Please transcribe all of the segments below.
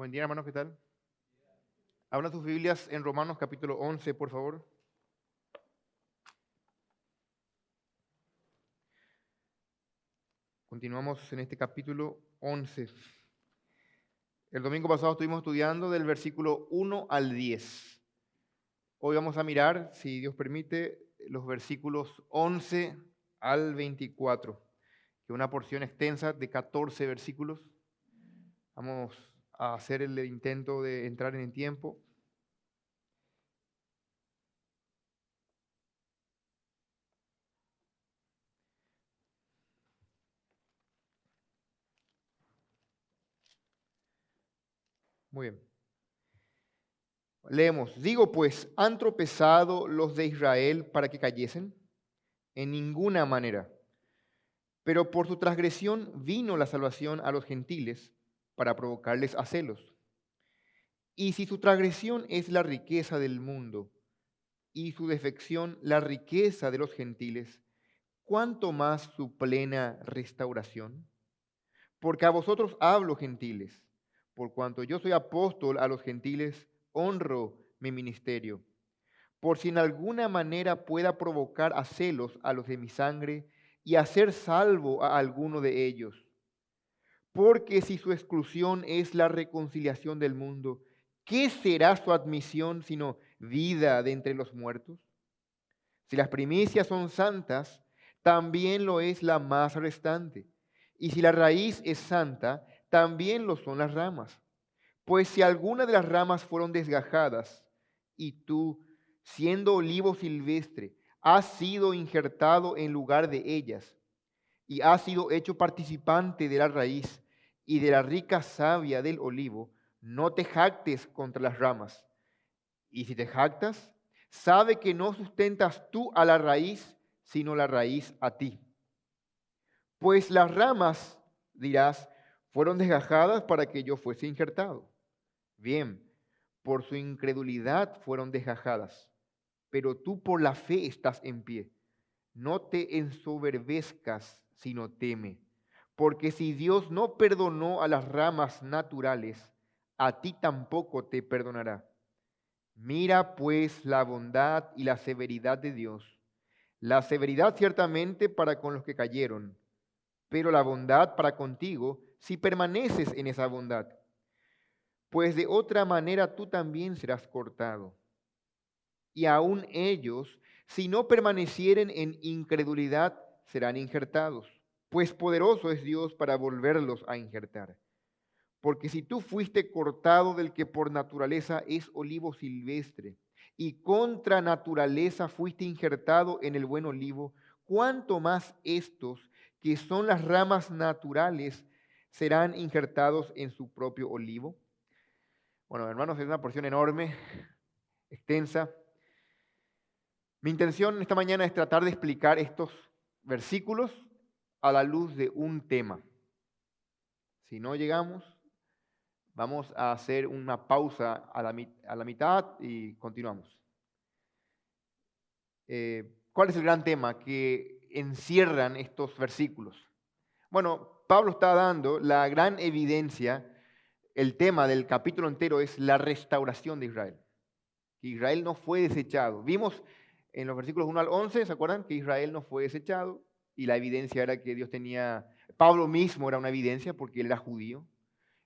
Buen día, hermanos, ¿qué tal? Abran sus Biblias en Romanos capítulo 11, por favor. Continuamos en este capítulo 11. El domingo pasado estuvimos estudiando del versículo 1 al 10. Hoy vamos a mirar, si Dios permite, los versículos 11 al 24, que es una porción extensa de 14 versículos. Vamos a hacer el intento de entrar en el tiempo. Muy bien. Leemos, digo pues, ¿han tropezado los de Israel para que cayesen? En ninguna manera. Pero por su transgresión vino la salvación a los gentiles para provocarles a celos. Y si su transgresión es la riqueza del mundo y su defección la riqueza de los gentiles, ¿cuánto más su plena restauración? Porque a vosotros hablo, gentiles, por cuanto yo soy apóstol a los gentiles, honro mi ministerio, por si en alguna manera pueda provocar a celos a los de mi sangre y hacer salvo a alguno de ellos. Porque si su exclusión es la reconciliación del mundo, ¿qué será su admisión sino vida de entre los muertos? Si las primicias son santas, también lo es la más restante. Y si la raíz es santa, también lo son las ramas. Pues si alguna de las ramas fueron desgajadas, y tú, siendo olivo silvestre, has sido injertado en lugar de ellas, y has sido hecho participante de la raíz y de la rica savia del olivo, no te jactes contra las ramas. Y si te jactas, sabe que no sustentas tú a la raíz, sino la raíz a ti. Pues las ramas, dirás, fueron desgajadas para que yo fuese injertado. Bien, por su incredulidad fueron desgajadas, pero tú por la fe estás en pie. No te ensoberbezcas, sino teme. Porque si Dios no perdonó a las ramas naturales, a ti tampoco te perdonará. Mira pues la bondad y la severidad de Dios. La severidad ciertamente para con los que cayeron, pero la bondad para contigo si permaneces en esa bondad. Pues de otra manera tú también serás cortado. Y aun ellos, si no permanecieren en incredulidad, serán injertados. Pues poderoso es Dios para volverlos a injertar. Porque si tú fuiste cortado del que por naturaleza es olivo silvestre, y contra naturaleza fuiste injertado en el buen olivo, ¿cuánto más estos, que son las ramas naturales, serán injertados en su propio olivo? Bueno, hermanos, es una porción enorme, extensa. Mi intención esta mañana es tratar de explicar estos versículos a la luz de un tema. Si no llegamos, vamos a hacer una pausa a la mitad y continuamos. ¿Cuál es el gran tema que encierran estos versículos? Bueno, Pablo está dando la gran evidencia. El tema del capítulo entero es la restauración de Israel. Que Israel no fue desechado. Vimos en los versículos 1 al 11, ¿se acuerdan? Que Israel no fue desechado y la evidencia era que Dios tenía, Pablo mismo era una evidencia porque él era judío.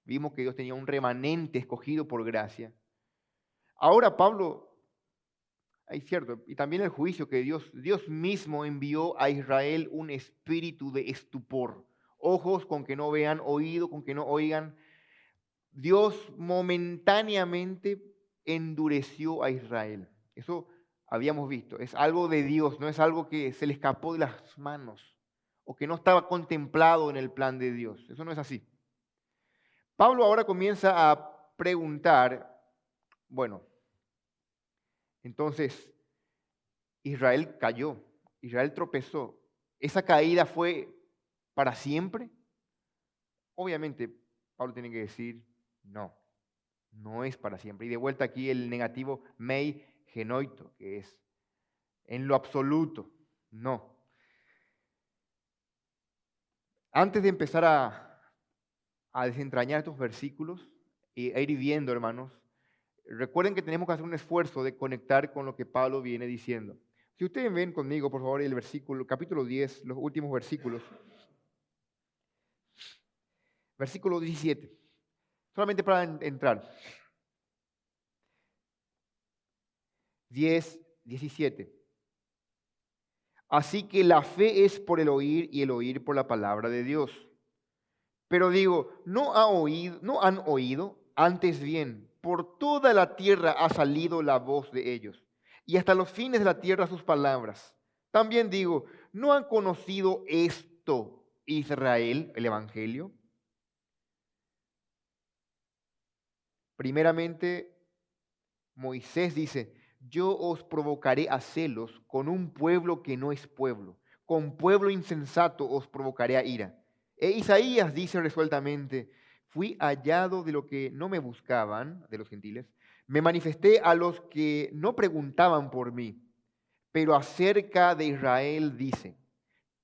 Vimos que Dios tenía un remanente escogido por gracia. Ahora Pablo, es cierto, y también el juicio que Dios mismo envió a Israel un espíritu de estupor. Ojos con que no vean, oído con que no oigan. Dios momentáneamente endureció a Israel. Eso habíamos visto. Es algo de Dios, no es algo que se le escapó de las manos o que no estaba contemplado en el plan de Dios. Eso no es así. Pablo ahora comienza a preguntar, bueno, entonces Israel cayó, Israel tropezó. ¿Esa caída fue para siempre? Obviamente, Pablo tiene que decir no. No es para siempre. Y de vuelta aquí el negativo mei genoito, que es en lo absoluto, no. Antes de empezar a desentrañar estos versículos, e ir viendo, hermanos. Recuerden que tenemos que hacer un esfuerzo de conectar con lo que Pablo viene diciendo. Si ustedes ven conmigo, por favor, el versículo, capítulo 10, los últimos versículos. Versículo 17. Solamente para entrar. 10, 17. Así que la fe es por el oír y el oír por la palabra de Dios. Pero digo, no han oído, antes bien, por toda la tierra ha salido la voz de ellos, y hasta los fines de la tierra sus palabras. También digo, ¿no han conocido esto Israel, el Evangelio? Primeramente, Moisés dice, yo os provocaré a celos con un pueblo que no es pueblo, con pueblo insensato os provocaré a ira. E Isaías dice resueltamente, fui hallado de lo que no me buscaban, de los gentiles, me manifesté a los que no preguntaban por mí, pero acerca de Israel dice,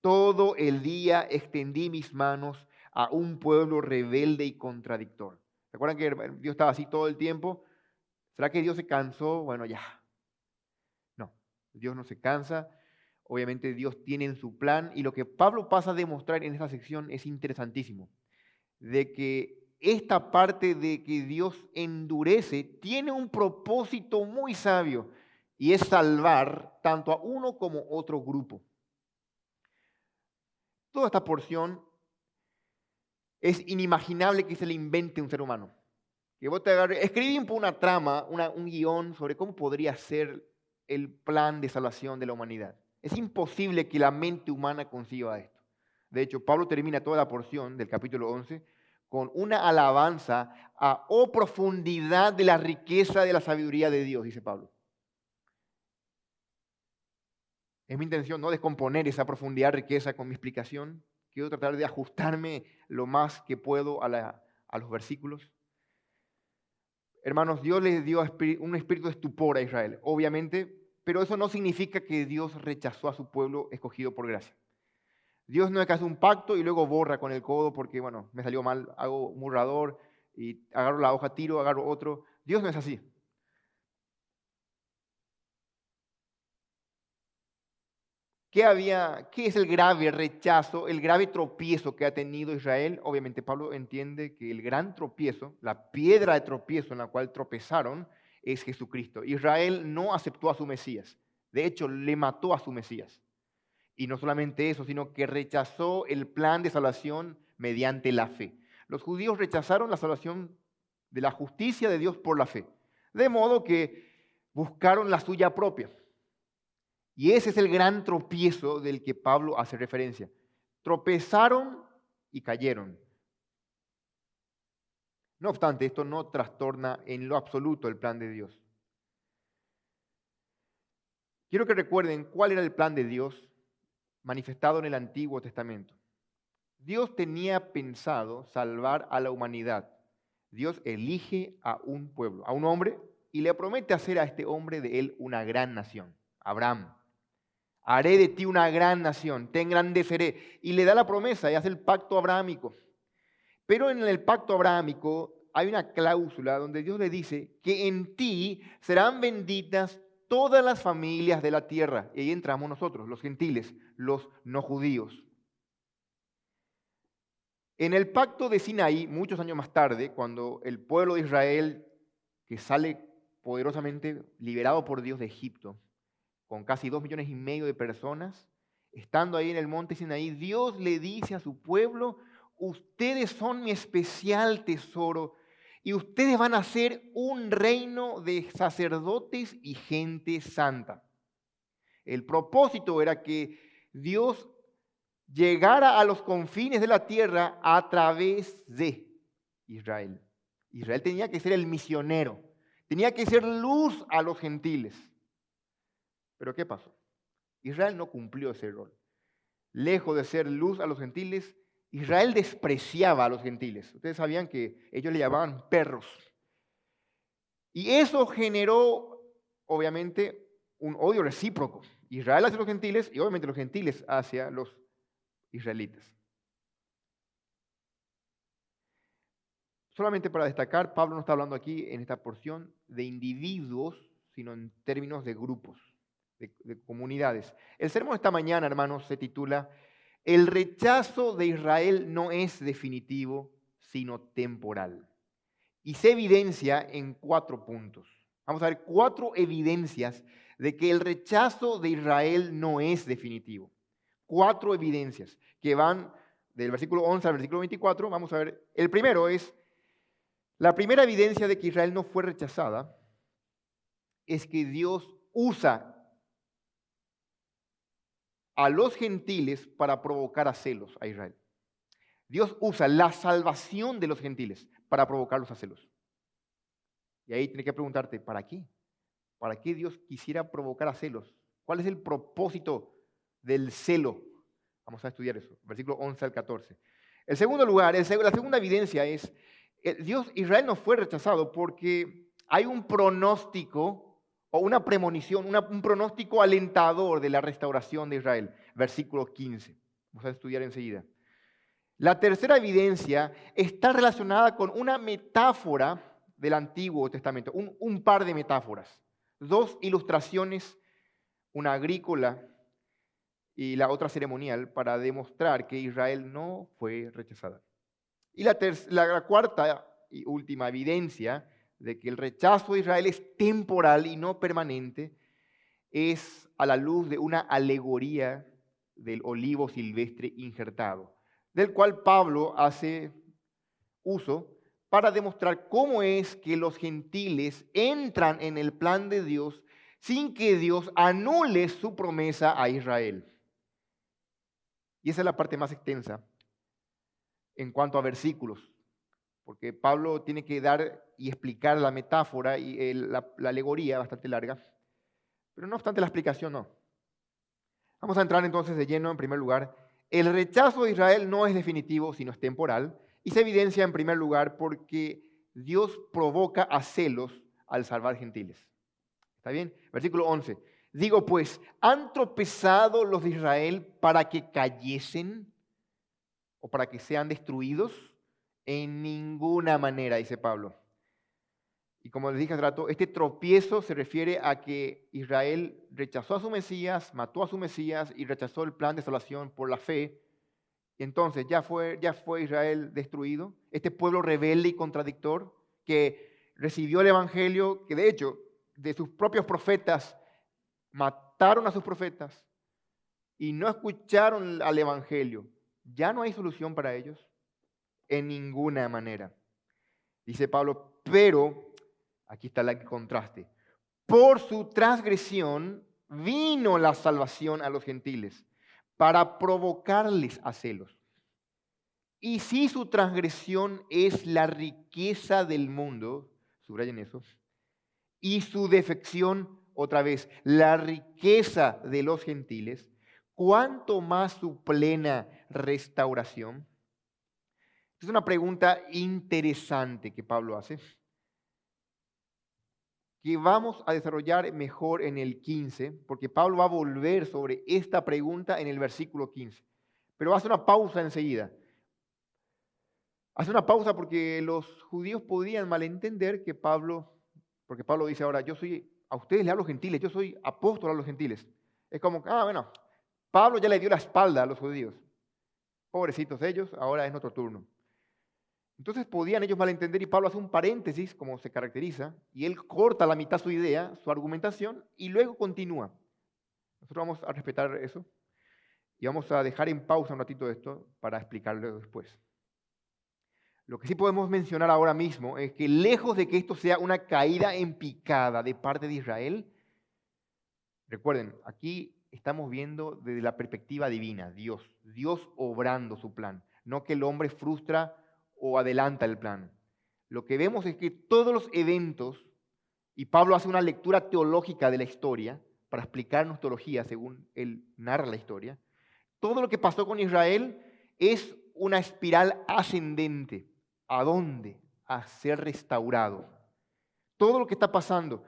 todo el día extendí mis manos a un pueblo rebelde y contradictor. ¿Se acuerdan que Dios estaba así todo el tiempo? ¿Será que Dios se cansó? Bueno, ya. No, Dios no se cansa. Obviamente Dios tiene en su plan. Y lo que Pablo pasa a demostrar en esta sección es interesantísimo. De que esta parte de que Dios endurece tiene un propósito muy sabio. Y es salvar tanto a uno como otro grupo. Toda esta porción es inimaginable que se le invente un ser humano. Que vos te agarres, escribí una trama, un guión sobre cómo podría ser el plan de salvación de la humanidad. Es imposible que la mente humana conciba esto. De hecho, Pablo termina toda la porción del capítulo 11 con una alabanza a profundidad de la riqueza de la sabiduría de Dios, dice Pablo. Es mi intención no descomponer esa profundidad, riqueza con mi explicación. Quiero tratar de ajustarme lo más que puedo a los versículos. Hermanos, Dios les dio un espíritu de estupor a Israel, obviamente, pero eso no significa que Dios rechazó a su pueblo escogido por gracia. Dios no es que hace un pacto y luego borra con el codo porque, bueno, me salió mal, hago un borrador y agarro la hoja, tiro, agarro otro. Dios no es así. ¿Qué es el grave rechazo, el grave tropiezo que ha tenido Israel? Obviamente Pablo entiende que el gran tropiezo, la piedra de tropiezo en la cual tropezaron, es Jesucristo. Israel no aceptó a su Mesías. De hecho, le mató a su Mesías. Y no solamente eso, sino que rechazó el plan de salvación mediante la fe. Los judíos rechazaron la salvación de la justicia de Dios por la fe. De modo que buscaron la suya propia. Y ese es el gran tropiezo del que Pablo hace referencia. Tropezaron y cayeron. No obstante, esto no trastorna en lo absoluto el plan de Dios. Quiero que recuerden cuál era el plan de Dios manifestado en el Antiguo Testamento. Dios tenía pensado salvar a la humanidad. Dios elige a un pueblo, a un hombre, y le promete hacer a este hombre de él una gran nación, Abraham. Haré de ti una gran nación, te engrandeceré. Y le da la promesa y hace el pacto abrahámico. Pero en el pacto abrahámico hay una cláusula donde Dios le dice que en ti serán benditas todas las familias de la tierra. Y ahí entramos nosotros, los gentiles, los no judíos. En el pacto de Sinaí, muchos años más tarde, cuando el pueblo de Israel, que sale poderosamente liberado por Dios de Egipto, con casi 2,5 millones de personas, estando ahí en el monte Sinaí, Dios le dice a su pueblo, ustedes son mi especial tesoro y ustedes van a ser un reino de sacerdotes y gente santa. El propósito era que Dios llegara a los confines de la tierra a través de Israel. Israel tenía que ser el misionero, tenía que ser luz a los gentiles. Pero ¿qué pasó? Israel no cumplió ese rol. Lejos de ser luz a los gentiles, Israel despreciaba a los gentiles. Ustedes sabían que ellos le llamaban perros. Y eso generó, obviamente, un odio recíproco. Israel hacia los gentiles y obviamente los gentiles hacia los israelitas. Solamente para destacar, Pablo no está hablando aquí en esta porción de individuos, sino en términos de grupos, de comunidades. El sermón esta mañana, hermanos, se titula El rechazo de Israel no es definitivo, sino temporal. Y se evidencia en 4 puntos. Vamos a ver 4 evidencias de que el rechazo de Israel no es definitivo. 4 evidencias que van del versículo 11 al versículo 24. Vamos a ver, el primero es, la primera evidencia de que Israel no fue rechazada es que Dios usa a los gentiles para provocar a celos a Israel. Dios usa la salvación de los gentiles para provocarlos a celos. Y ahí tienes que preguntarte, ¿para qué? ¿Para qué Dios quisiera provocar a celos? ¿Cuál es el propósito del celo? Vamos a estudiar eso, versículo 11 al 14. El segundo lugar, la segunda evidencia es, Israel no fue rechazado porque hay un pronóstico o una premonición, un pronóstico alentador de la restauración de Israel. Versículo 15. Vamos a estudiar enseguida. La tercera evidencia está relacionada con una metáfora del Antiguo Testamento, un par de metáforas, 2 ilustraciones, una agrícola y la otra ceremonial, para demostrar que Israel no fue rechazada. Y la cuarta y última evidencia de que el rechazo de Israel es temporal y no permanente es a la luz de una alegoría del olivo silvestre injertado, del cual Pablo hace uso para demostrar cómo es que los gentiles entran en el plan de Dios sin que Dios anule su promesa a Israel. Y esa es la parte más extensa en cuanto a versículos, porque Pablo tiene que dar y explicar la metáfora y la alegoría bastante larga, pero no obstante la explicación no. Vamos a entrar entonces de lleno en primer lugar. El rechazo de Israel no es definitivo, sino es temporal, y se evidencia en primer lugar porque Dios provoca a celos al salvar gentiles. ¿Está bien? Versículo 11. Digo pues, ¿han tropezado los de Israel para que cayesen o para que sean destruidos? En ninguna manera, dice Pablo. Y como les dije hace rato, este tropiezo se refiere a que Israel rechazó a su Mesías, mató a su Mesías y rechazó el plan de salvación por la fe. Y entonces ya fue Israel destruido. Este pueblo rebelde y contradictor que recibió el Evangelio, que de hecho de sus propios profetas mataron a sus profetas y no escucharon al Evangelio. ¿Ya no hay solución para ellos? En ninguna manera. Dice Pablo, pero, aquí está el contraste, por su transgresión vino la salvación a los gentiles para provocarles a celos. Y si su transgresión es la riqueza del mundo, subrayen eso, y su defección, otra vez, la riqueza de los gentiles, ¿cuánto más su plena restauración? Es una pregunta interesante que Pablo hace, que vamos a desarrollar mejor en el 15, porque Pablo va a volver sobre esta pregunta en el versículo 15. Pero hace una pausa enseguida. Hace una pausa porque los judíos podían malentender que Pablo, porque Pablo dice ahora, a ustedes le hablo gentiles, yo soy apóstol a los gentiles. Es como, bueno, Pablo ya le dio la espalda a los judíos. Pobrecitos ellos, ahora es nuestro turno. Entonces podían ellos malentender y Pablo hace un paréntesis, como se caracteriza, y él corta a la mitad su idea, su argumentación, y luego continúa. Nosotros vamos a respetar eso y vamos a dejar en pausa un ratito esto para explicarlo después. Lo que sí podemos mencionar ahora mismo es que lejos de que esto sea una caída en picada de parte de Israel, recuerden, aquí estamos viendo desde la perspectiva divina, Dios obrando su plan, no que el hombre frustra o adelanta el plan. Lo que vemos es que todos los eventos, y Pablo hace una lectura teológica de la historia para explicarnos teología según él narra la historia, todo lo que pasó con Israel es una espiral ascendente. ¿A dónde? A ser restaurado. Todo lo que está pasando.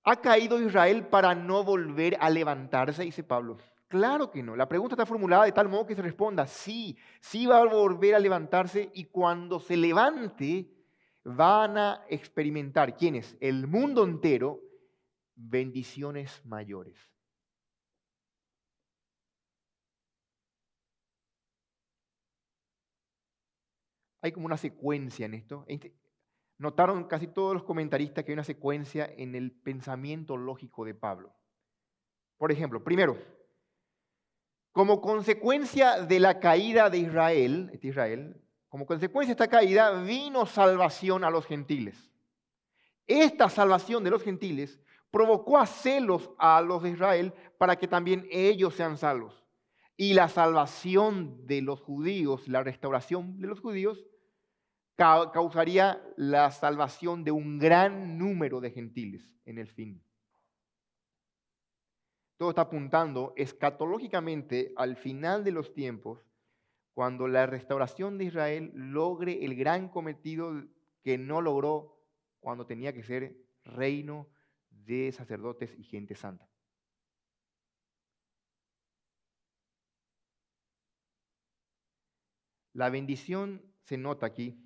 ¿Ha caído Israel para no volver a levantarse? Dice Pablo. Claro que no. La pregunta está formulada de tal modo que se responda, sí va a volver a levantarse y cuando se levante, van a experimentar, ¿quiénes? El mundo entero, bendiciones mayores. Hay como una secuencia en esto. Notaron casi todos los comentaristas que hay una secuencia en el pensamiento lógico de Pablo. Por ejemplo, primero, como consecuencia de la caída de Israel, como consecuencia de esta caída, vino salvación a los gentiles. Esta salvación de los gentiles provocó a celos a los de Israel para que también ellos sean salvos. Y la salvación de los judíos, la restauración de los judíos, causaría la salvación de un gran número de gentiles en el fin. Todo está apuntando escatológicamente al final de los tiempos, cuando la restauración de Israel logre el gran cometido que no logró cuando tenía que ser reino de sacerdotes y gente santa. La bendición se nota aquí,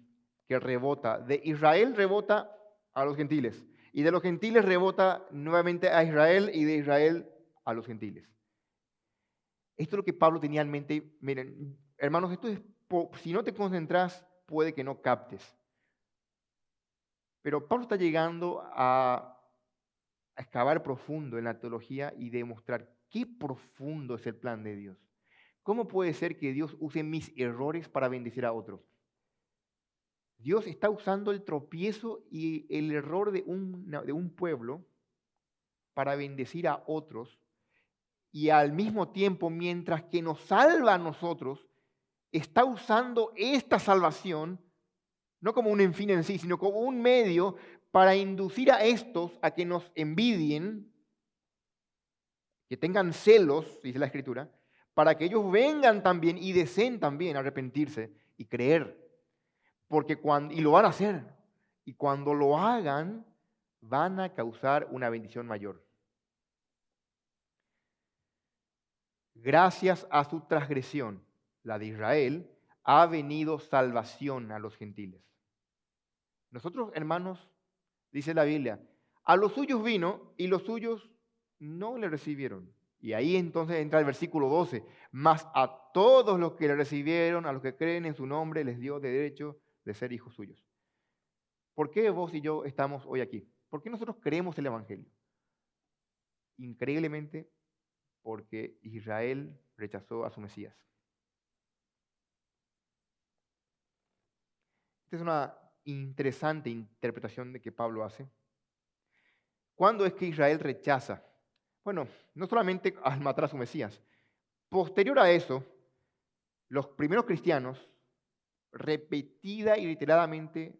que rebota. De Israel rebota a los gentiles. Y de los gentiles rebota nuevamente a Israel y de Israel a los gentiles. Esto es lo que Pablo tenía en mente. Miren, hermanos, esto es, si no te concentras, puede que no captes. Pero Pablo está llegando a excavar profundo en la teología y demostrar qué profundo es el plan de Dios. ¿Cómo puede ser que Dios use mis errores para bendecir a otros? Dios está usando el tropiezo y el error de un pueblo para bendecir a otros, y al mismo tiempo, mientras que nos salva a nosotros, está usando esta salvación no como un fin en sí, sino como un medio para inducir a estos a que nos envidien, que tengan celos, dice la Escritura, para que ellos vengan también y deseen también arrepentirse y creer. Y lo van a hacer. Y cuando lo hagan, van a causar una bendición mayor. Gracias a su transgresión, la de Israel, ha venido salvación a los gentiles. Nosotros, hermanos, dice la Biblia, a los suyos vino y los suyos no le recibieron. Y ahí entonces entra el versículo 12. Mas a todos los que le recibieron, a los que creen en su nombre, les dio derecho de ser hijos suyos. ¿Por qué vos y yo estamos hoy aquí? ¿Por qué nosotros creemos el Evangelio? Increíblemente, porque Israel rechazó a su Mesías. Esta es una interesante interpretación de que Pablo hace. ¿Cuándo es que Israel rechaza? Bueno, no solamente al matar a su Mesías. Posterior a eso, los primeros cristianos, repetida y reiteradamente,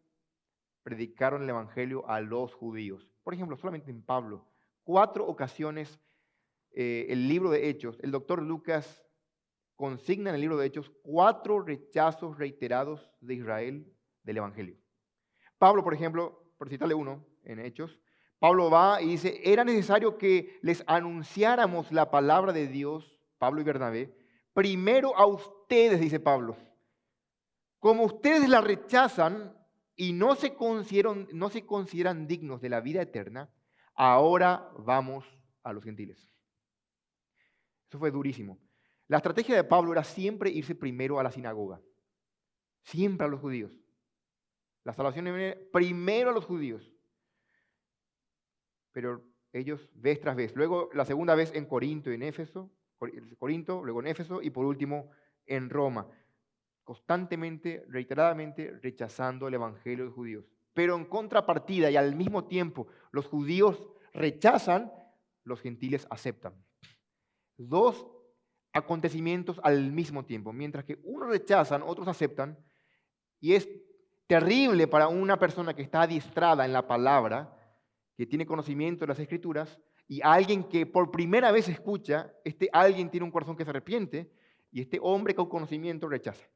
predicaron el Evangelio a los judíos. Por ejemplo, solamente en Pablo, 4 ocasiones, el libro de Hechos, el doctor Lucas consigna en el libro de Hechos 4 rechazos reiterados de Israel del Evangelio. Pablo, por ejemplo, por citarle uno en Hechos, Pablo va y dice, era necesario que les anunciáramos la palabra de Dios, Pablo y Bernabé, primero a ustedes, dice Pablo. Como ustedes la rechazan y no se consideran dignos de la vida eterna, ahora vamos a los gentiles. Eso fue durísimo. La estrategia de Pablo era siempre irse primero a la sinagoga, siempre a los judíos. La salvación viene primero a los judíos. Pero ellos vez tras vez. Luego la segunda vez en Corinto y en Éfeso, luego en Éfeso y por último en Roma. Constantemente, reiteradamente rechazando el evangelio de los judíos. Pero en contrapartida y al mismo tiempo los judíos rechazan, los gentiles aceptan. 2 acontecimientos al mismo tiempo. Mientras que unos rechazan, otros aceptan. Y es terrible para una persona que está adiestrada en la palabra, que tiene conocimiento de las Escrituras, y alguien que por primera vez escucha, alguien tiene un corazón que se arrepiente, y este hombre con conocimiento rechaza.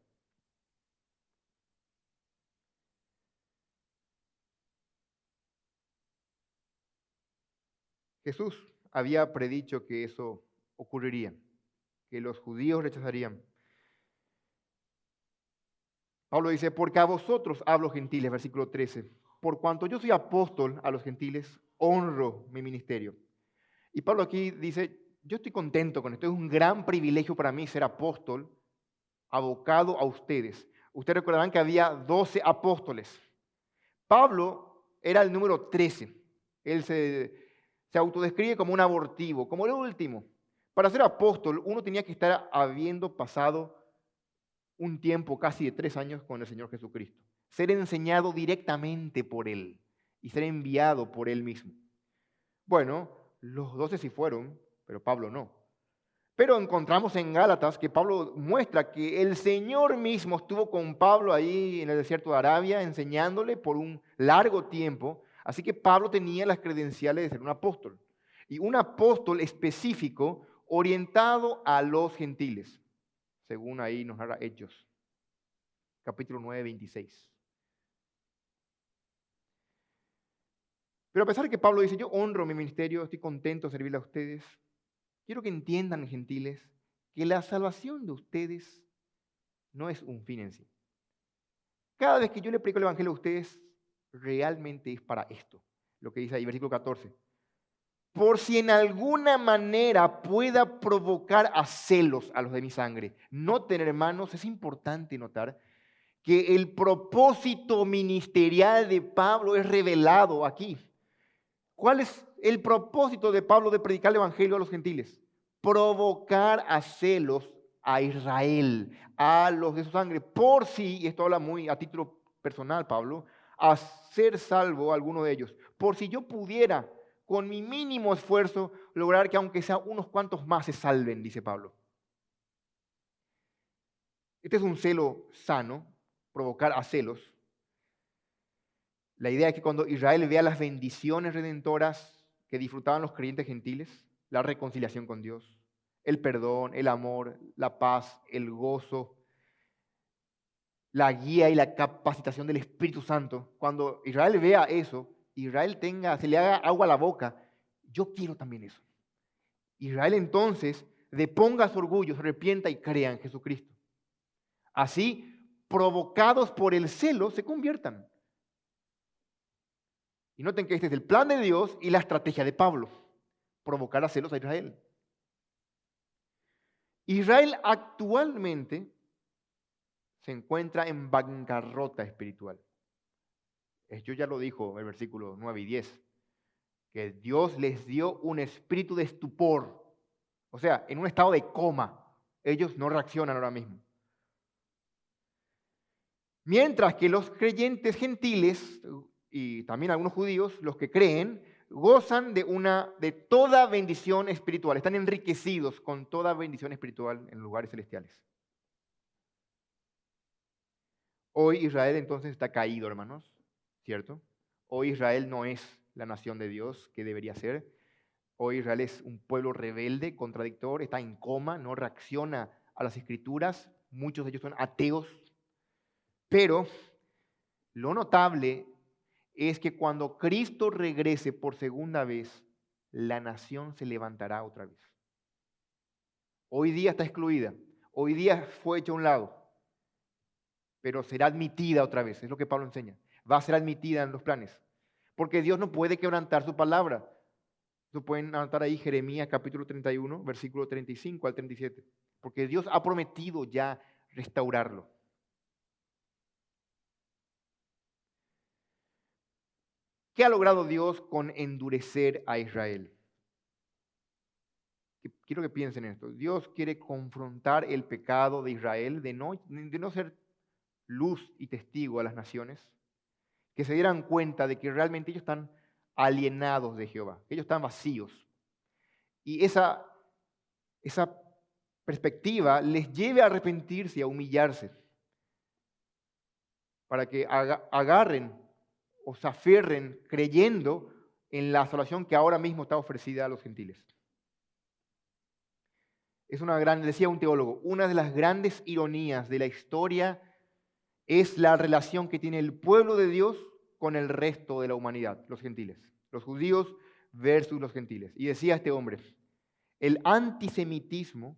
Jesús había predicho que eso ocurriría, que los judíos rechazarían. Pablo dice, porque a vosotros hablo gentiles, versículo 13. Por cuanto yo soy apóstol a los gentiles, honro mi ministerio. Y Pablo aquí dice, yo estoy contento con esto, es un gran privilegio para mí ser apóstol, abocado a ustedes. Ustedes recordarán que había 12 apóstoles. Pablo era el número 13. Él se autodescribe como un abortivo, como el último. Para ser apóstol, uno tenía que estar habiendo pasado un tiempo casi de 3 años con el Señor Jesucristo. Ser enseñado directamente por Él y ser enviado por Él mismo. Bueno, los 12 sí fueron, pero Pablo no. Pero encontramos en Gálatas que Pablo muestra que el Señor mismo estuvo con Pablo ahí en el desierto de Arabia enseñándole por un largo tiempo. Así que Pablo tenía las credenciales de ser un apóstol. Y un apóstol específico orientado a los gentiles, según ahí nos narra Hechos, capítulo 9, 26. Pero a pesar de que Pablo dice, yo honro mi ministerio, estoy contento de servirle a ustedes, quiero que entiendan, gentiles, que la salvación de ustedes no es un fin en sí. Cada vez que yo le predico el evangelio a ustedes, realmente es para esto. Lo que dice ahí, versículo 14. Por si en alguna manera pueda provocar a celos a los de mi sangre. Noten, hermanos, es importante notar que el propósito ministerial de Pablo es revelado aquí. ¿Cuál es el propósito de Pablo de predicar el evangelio a los gentiles? Provocar a celos a Israel, a los de su sangre, por si, y esto habla muy a título personal, Pablo, a ser salvo a alguno de ellos. Por si yo pudiera, con mi mínimo esfuerzo, lograr que aunque sea unos cuantos más se salven, dice Pablo. Este es un celo sano, provocar a celos. La idea es que cuando Israel vea las bendiciones redentoras que disfrutaban los creyentes gentiles, la reconciliación con Dios, el perdón, el amor, la paz, el gozo, la guía y la capacitación del Espíritu Santo, cuando Israel vea eso, Israel se le haga agua a la boca, yo quiero también eso. Israel entonces deponga su orgullo, se arrepienta y crea en Jesucristo. Así, provocados por el celo, se conviertan. Y noten que este es el plan de Dios y la estrategia de Pablo, provocar a celos a Israel. Israel actualmente se encuentra en bancarrota espiritual. Yo ya lo dijo en el versículo 9 y 10, que Dios les dio un espíritu de estupor, o sea, en un estado de coma. Ellos no reaccionan ahora mismo. Mientras que los creyentes gentiles y también algunos judíos, los que creen, gozan de toda bendición espiritual. Están enriquecidos con toda bendición espiritual en lugares celestiales. Hoy Israel entonces está caído, hermanos, ¿cierto? Hoy Israel no es la nación de Dios que debería ser. Hoy Israel es un pueblo rebelde, contradictor, está en coma, no reacciona a las escrituras. Muchos de ellos son ateos. Pero lo notable es que cuando Cristo regrese por segunda vez, la nación se levantará otra vez. Hoy día está excluida, hoy día fue hecha a un lado, pero será admitida otra vez, es lo que Pablo enseña. Va a ser admitida en los planes, porque Dios no puede quebrantar su palabra. Lo pueden anotar ahí Jeremías capítulo 31, versículo 35 al 37, porque Dios ha prometido ya restaurarlo. ¿Qué ha logrado Dios con endurecer a Israel? Quiero que piensen en esto. Dios quiere confrontar el pecado de Israel, de no ser luz y testigo a las naciones, que se dieran cuenta de que realmente ellos están alienados de Jehová, que ellos están vacíos. Y esa perspectiva les lleve a arrepentirse y a humillarse, para que agarren o se aferren creyendo en la salvación que ahora mismo está ofrecida a los gentiles. Es decía un teólogo, una de las grandes ironías de la historia es la relación que tiene el pueblo de Dios con el resto de la humanidad, los gentiles, los judíos versus los gentiles. Y decía este hombre, el antisemitismo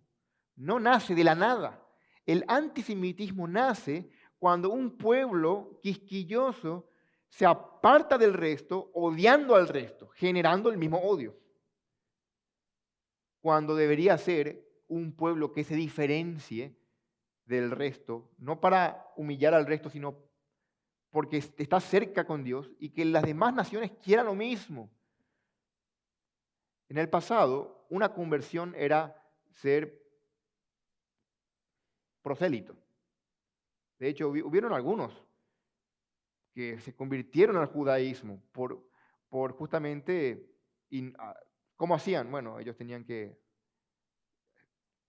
no nace de la nada. El antisemitismo nace cuando un pueblo quisquilloso se aparta del resto, odiando al resto, generando el mismo odio. Cuando debería ser un pueblo que se diferencie del resto, no para humillar al resto, sino porque está cerca con Dios y que las demás naciones quieran lo mismo. En el pasado, una conversión era ser prosélito. De hecho, hubieron algunos que se convirtieron al judaísmo por justamente, ¿cómo hacían? Bueno, ellos tenían que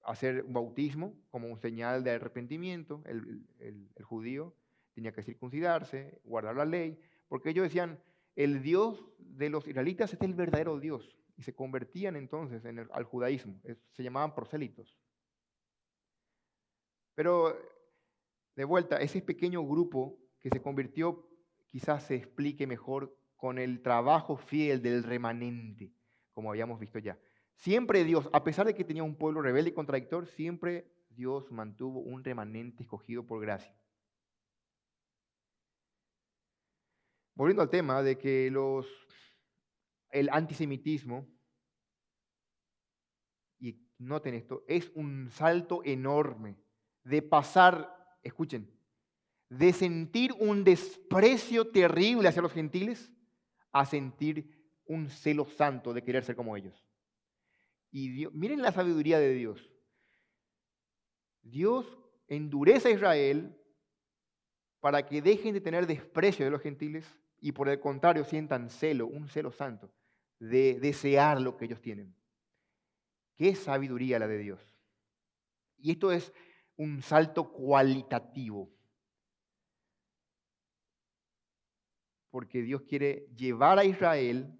hacer un bautismo como un señal de arrepentimiento, el judío tenía que circuncidarse, guardar la ley, porque ellos decían, el Dios de los israelitas es el verdadero Dios, y se convertían entonces al judaísmo, se llamaban prosélitos. Pero de vuelta, ese pequeño grupo que se convirtió quizás se explique mejor con el trabajo fiel del remanente, como habíamos visto ya. Siempre Dios, a pesar de que tenía un pueblo rebelde y contradictor, siempre Dios mantuvo un remanente escogido por gracia. Volviendo al tema de que el antisemitismo, y noten esto, es un salto enorme de pasar, escuchen, de sentir un desprecio terrible hacia los gentiles a sentir un celo santo de querer ser como ellos. Y miren la sabiduría de Dios. Dios endurece a Israel para que dejen de tener desprecio de los gentiles y por el contrario sientan celo, un celo santo, de desear lo que ellos tienen. Qué sabiduría la de Dios. Y esto es un salto cualitativo. Porque Dios quiere llevar a Israel,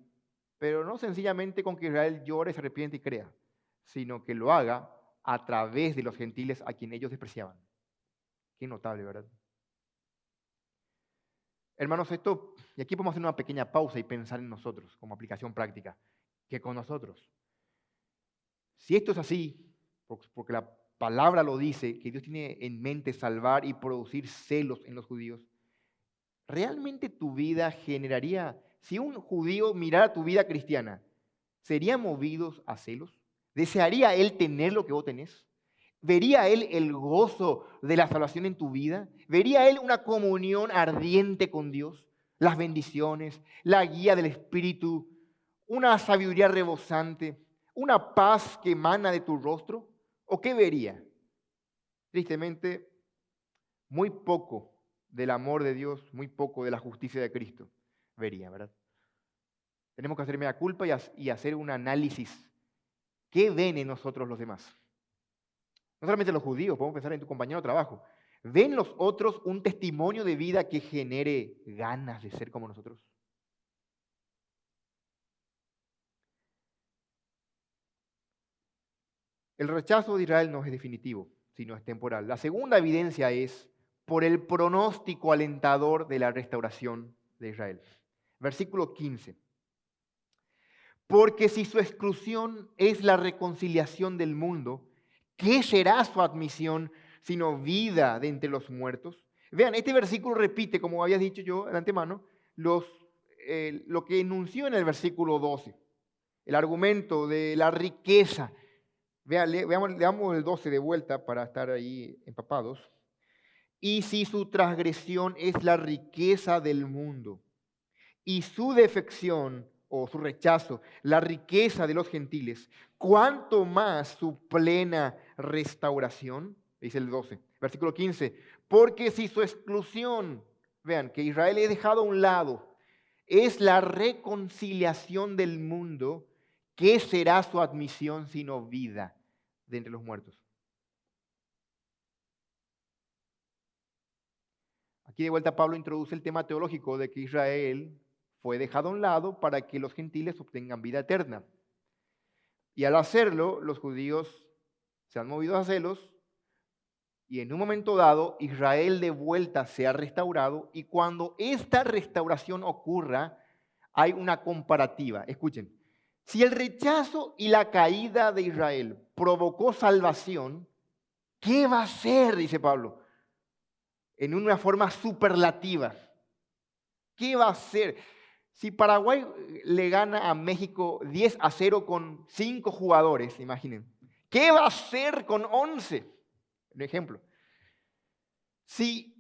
pero no sencillamente con que Israel llore, se arrepiente y crea, sino que lo haga a través de los gentiles a quien ellos despreciaban. Qué notable, ¿verdad? Hermanos, y aquí podemos hacer una pequeña pausa y pensar en nosotros como aplicación práctica, que con nosotros. Si esto es así, porque la palabra lo dice, que Dios tiene en mente salvar y producir celos en los judíos, ¿realmente tu vida generaría, si un judío mirara tu vida cristiana, sería movidos a celos? ¿Desearía él tener lo que vos tenés? ¿Vería él el gozo de la salvación en tu vida? ¿Vería él una comunión ardiente con Dios? Las bendiciones, la guía del Espíritu, una sabiduría rebosante, una paz que emana de tu rostro? ¿O qué vería? Tristemente, muy poco del amor de Dios, muy poco de la justicia de Cristo vería, ¿verdad? Tenemos que hacer mea culpa y hacer un análisis. ¿Qué ven en nosotros los demás? No solamente los judíos, podemos pensar en tu compañero de trabajo. ¿Ven los otros un testimonio de vida que genere ganas de ser como nosotros? El rechazo de Israel no es definitivo, sino es temporal. La segunda evidencia es por el pronóstico alentador de la restauración de Israel. Versículo 15. Porque si su exclusión es la reconciliación del mundo, ¿qué será su admisión sino vida de entre los muertos? Vean, este versículo repite, como había dicho yo de antemano, lo que enunció en el versículo 12, el argumento de la riqueza. Vean, leamos el 12 de vuelta para estar ahí empapados. Y si su transgresión es la riqueza del mundo y su defección o su rechazo, la riqueza de los gentiles, ¿cuánto más su plena restauración? Dice el 12, versículo 15, porque si su exclusión, vean, que Israel he dejado a un lado, es la reconciliación del mundo, ¿qué será su admisión sino vida de entre los muertos? Aquí de vuelta Pablo introduce el tema teológico de que Israel fue dejado a un lado para que los gentiles obtengan vida eterna. Y al hacerlo, los judíos se han movido a celos y en un momento dado Israel de vuelta se ha restaurado y cuando esta restauración ocurra hay una comparativa. Escuchen, si el rechazo y la caída de Israel provocó salvación, ¿qué va a ser? Dice Pablo. en una forma superlativa. ¿Qué va a hacer? Si Paraguay le gana a México 10-0 con 5 jugadores, imaginen. ¿Qué va a hacer con 11? Un ejemplo. Si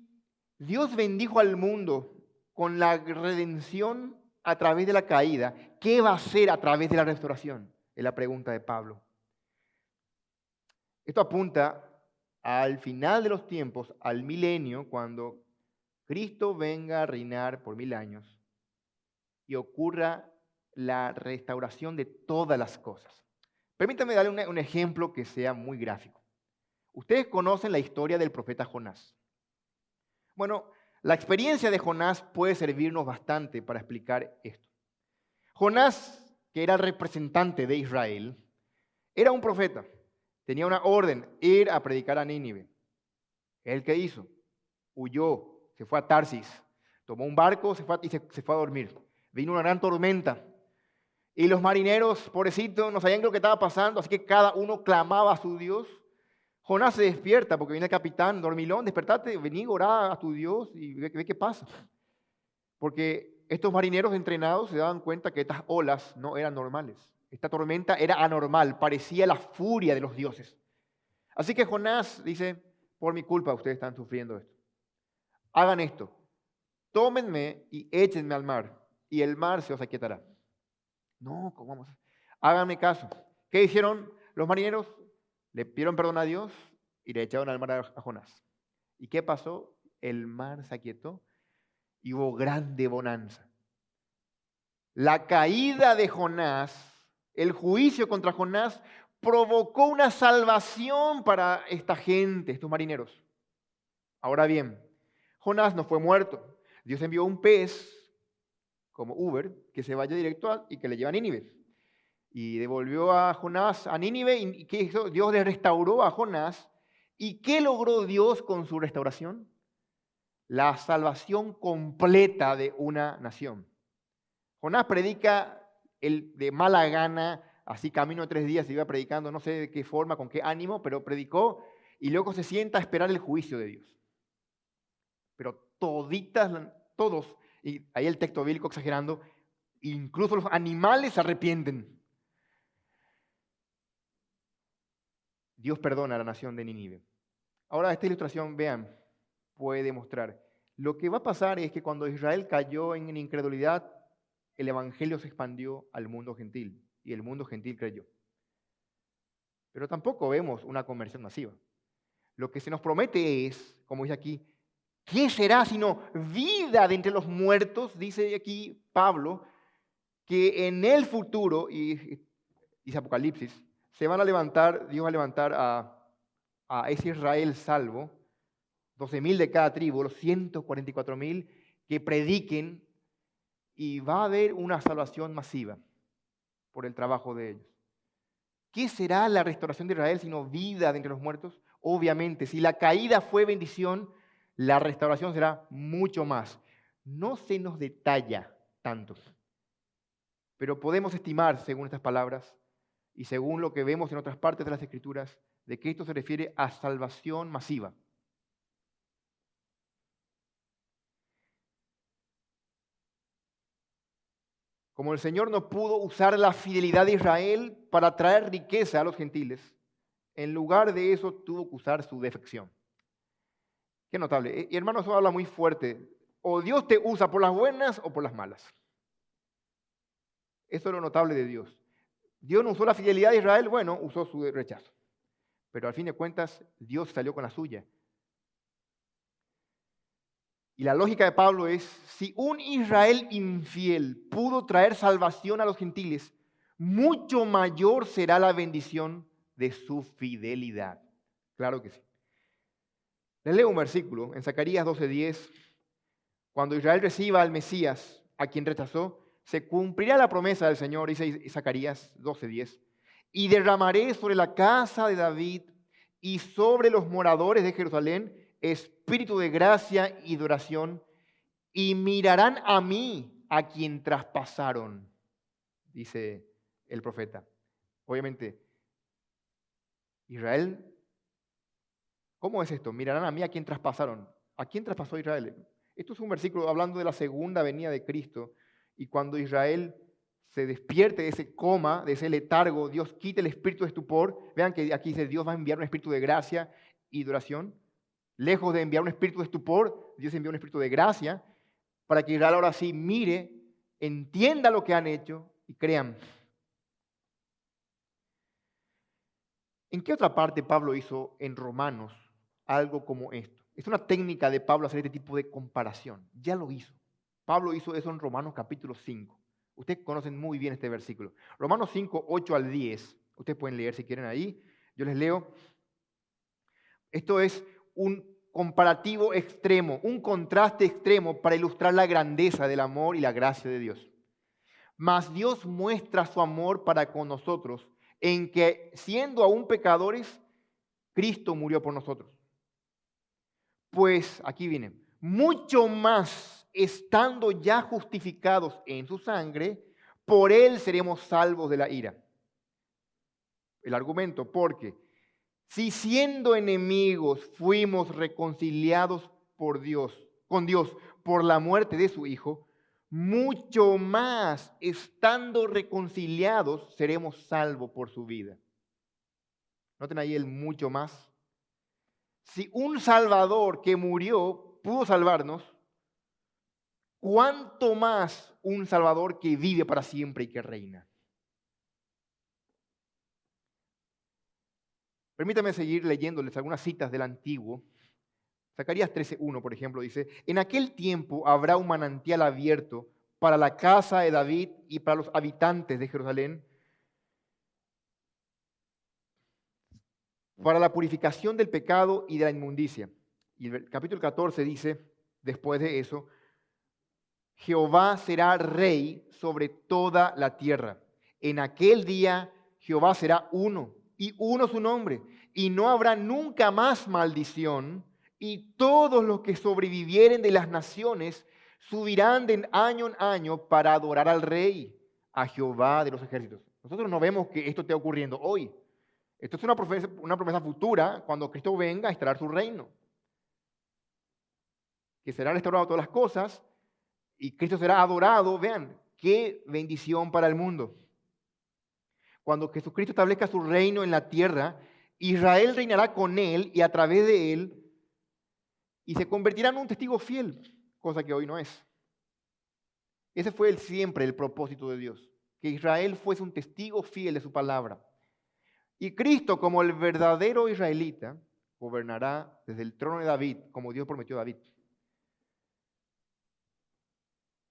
Dios bendijo al mundo con la redención a través de la caída, ¿qué va a hacer a través de la restauración? Es la pregunta de Pablo. Esto apunta al final de los tiempos, al milenio, cuando Cristo venga a reinar por 1000 años y ocurra la restauración de todas las cosas. Permítanme darle un ejemplo que sea muy gráfico. Ustedes conocen la historia del profeta Jonás. Bueno, la experiencia de Jonás puede servirnos bastante para explicar esto. Jonás, que era el representante de Israel, era un profeta. Tenía una orden, ir a predicar a Nínive. ¿Él qué hizo? Huyó, se fue a Tarsis, tomó un barco se fue a dormir. Vino una gran tormenta. Y los marineros, pobrecitos, no sabían lo que estaba pasando, así que cada uno clamaba a su Dios. Jonás se despierta porque viene el capitán, dormilón, despertate, vení, orá a tu Dios y ve qué pasa. Porque estos marineros entrenados se daban cuenta que estas olas no eran normales. Esta tormenta era anormal, parecía la furia de los dioses. Así que Jonás dice, por mi culpa ustedes están sufriendo esto. Hagan esto, tómenme y échenme al mar, y el mar se os aquietará. No, ¿cómo vamos? Háganme caso. ¿Qué hicieron los marineros? Le pidieron perdón a Dios y le echaron al mar a Jonás. ¿Y qué pasó? El mar se aquietó y hubo grande bonanza. La caída de Jonás, el juicio contra Jonás, provocó una salvación para esta gente, estos marineros. Ahora bien, Jonás no fue muerto. Dios envió un pez, como Uber, que se vaya directo y que le lleve a Nínive. Y devolvió a Jonás a Nínive. ¿Y qué hizo? Dios le restauró a Jonás. ¿Y qué logró Dios con su restauración? La salvación completa de una nación. Jonás predica de mala gana, así camino de 3 días, se iba predicando, no sé de qué forma, con qué ánimo, pero predicó y luego se sienta a esperar el juicio de Dios. Pero todos, y ahí el texto bíblico exagerando, incluso los animales se arrepienten. Dios perdona a la nación de Nínive. Ahora esta ilustración, vean, puede demostrar. Lo que va a pasar es que cuando Israel cayó en incredulidad, el evangelio se expandió al mundo gentil y el mundo gentil creyó. Pero tampoco vemos una conversión masiva. Lo que se nos promete es, como dice aquí, ¿qué será sino vida de entre los muertos? Dice aquí Pablo, que en el futuro, y dice Apocalipsis, se van a levantar, Dios va a levantar a ese Israel salvo, 12,000 de cada tribu, los 144,000 que prediquen, y va a haber una salvación masiva por el trabajo de ellos. ¿Qué será la restauración de Israel sino vida de entre los muertos? Obviamente, si la caída fue bendición, la restauración será mucho más. No se nos detalla tanto, pero podemos estimar, según estas palabras y según lo que vemos en otras partes de las Escrituras, de que esto se refiere a salvación masiva. Como el Señor no pudo usar la fidelidad de Israel para traer riqueza a los gentiles, en lugar de eso tuvo que usar su defección. Qué notable. Y hermano, eso habla muy fuerte. O Dios te usa por las buenas o por las malas. Eso es lo notable de Dios. Dios no usó la fidelidad de Israel, bueno, usó su rechazo. Pero al fin de cuentas, Dios salió con la suya. Y la lógica de Pablo es, si un Israel infiel pudo traer salvación a los gentiles, mucho mayor será la bendición de su fidelidad. Claro que sí. Les leo un versículo en Zacarías 12:10. Cuando Israel reciba al Mesías, a quien rechazó, se cumplirá la promesa del Señor, dice Zacarías 12:10. Y derramaré sobre la casa de David y sobre los moradores de Jerusalén espíritu de gracia y de oración, y mirarán a mí, a quien traspasaron, dice el profeta. Obviamente, Israel, ¿cómo es esto? Mirarán a mí, a quien traspasaron. ¿A quién traspasó Israel? Esto es un versículo hablando de la segunda venida de Cristo. Y cuando Israel se despierte de ese coma, de ese letargo, Dios quita el espíritu de estupor. Vean que aquí dice, Dios va a enviar un espíritu de gracia y de oración. Lejos de enviar un espíritu de estupor, Dios envía un espíritu de gracia para que Israel ahora sí mire, entienda lo que han hecho y crean. ¿En qué otra parte Pablo hizo en Romanos algo como esto? Es una técnica de Pablo hacer este tipo de comparación. Ya lo hizo. Pablo hizo eso en Romanos capítulo 5. Ustedes conocen muy bien este versículo. Romanos 5, 8 al 10. Ustedes pueden leer si quieren ahí. Yo les leo. Esto es un comparativo extremo, un contraste extremo para ilustrar la grandeza del amor y la gracia de Dios. Mas Dios muestra su amor para con nosotros en que, siendo aún pecadores, Cristo murió por nosotros. Pues, aquí viene, mucho más estando ya justificados en su sangre, por él seremos salvos de la ira. El argumento, porque si siendo enemigos fuimos reconciliados con Dios por la muerte de su Hijo, mucho más estando reconciliados seremos salvos por su vida. Noten ahí el mucho más. Si un Salvador que murió pudo salvarnos, ¿cuánto más un Salvador que vive para siempre y que reina? Permítanme seguir leyéndoles algunas citas del Antiguo. Zacarías 13:1, por ejemplo, dice, en aquel tiempo habrá un manantial abierto para la casa de David y para los habitantes de Jerusalén, para la purificación del pecado y de la inmundicia. Y el capítulo 14 dice, después de eso, Jehová será rey sobre toda la tierra. En aquel día Jehová será uno y uno su nombre. Y no habrá nunca más maldición. Y todos los que sobrevivieren de las naciones subirán de año en año para adorar al rey, a Jehová de los ejércitos. Nosotros no vemos que esto esté ocurriendo hoy. Esto es una promesa futura cuando Cristo venga a instalar su reino. Que será restaurado todas las cosas y Cristo será adorado. Vean, qué bendición para el mundo. Cuando Jesucristo establezca su reino en la tierra, Israel reinará con él y a través de él y se convertirá en un testigo fiel, cosa que hoy no es. Ese fue siempre el propósito de Dios, que Israel fuese un testigo fiel de su palabra. Y Cristo, como el verdadero israelita, gobernará desde el trono de David, como Dios prometió a David.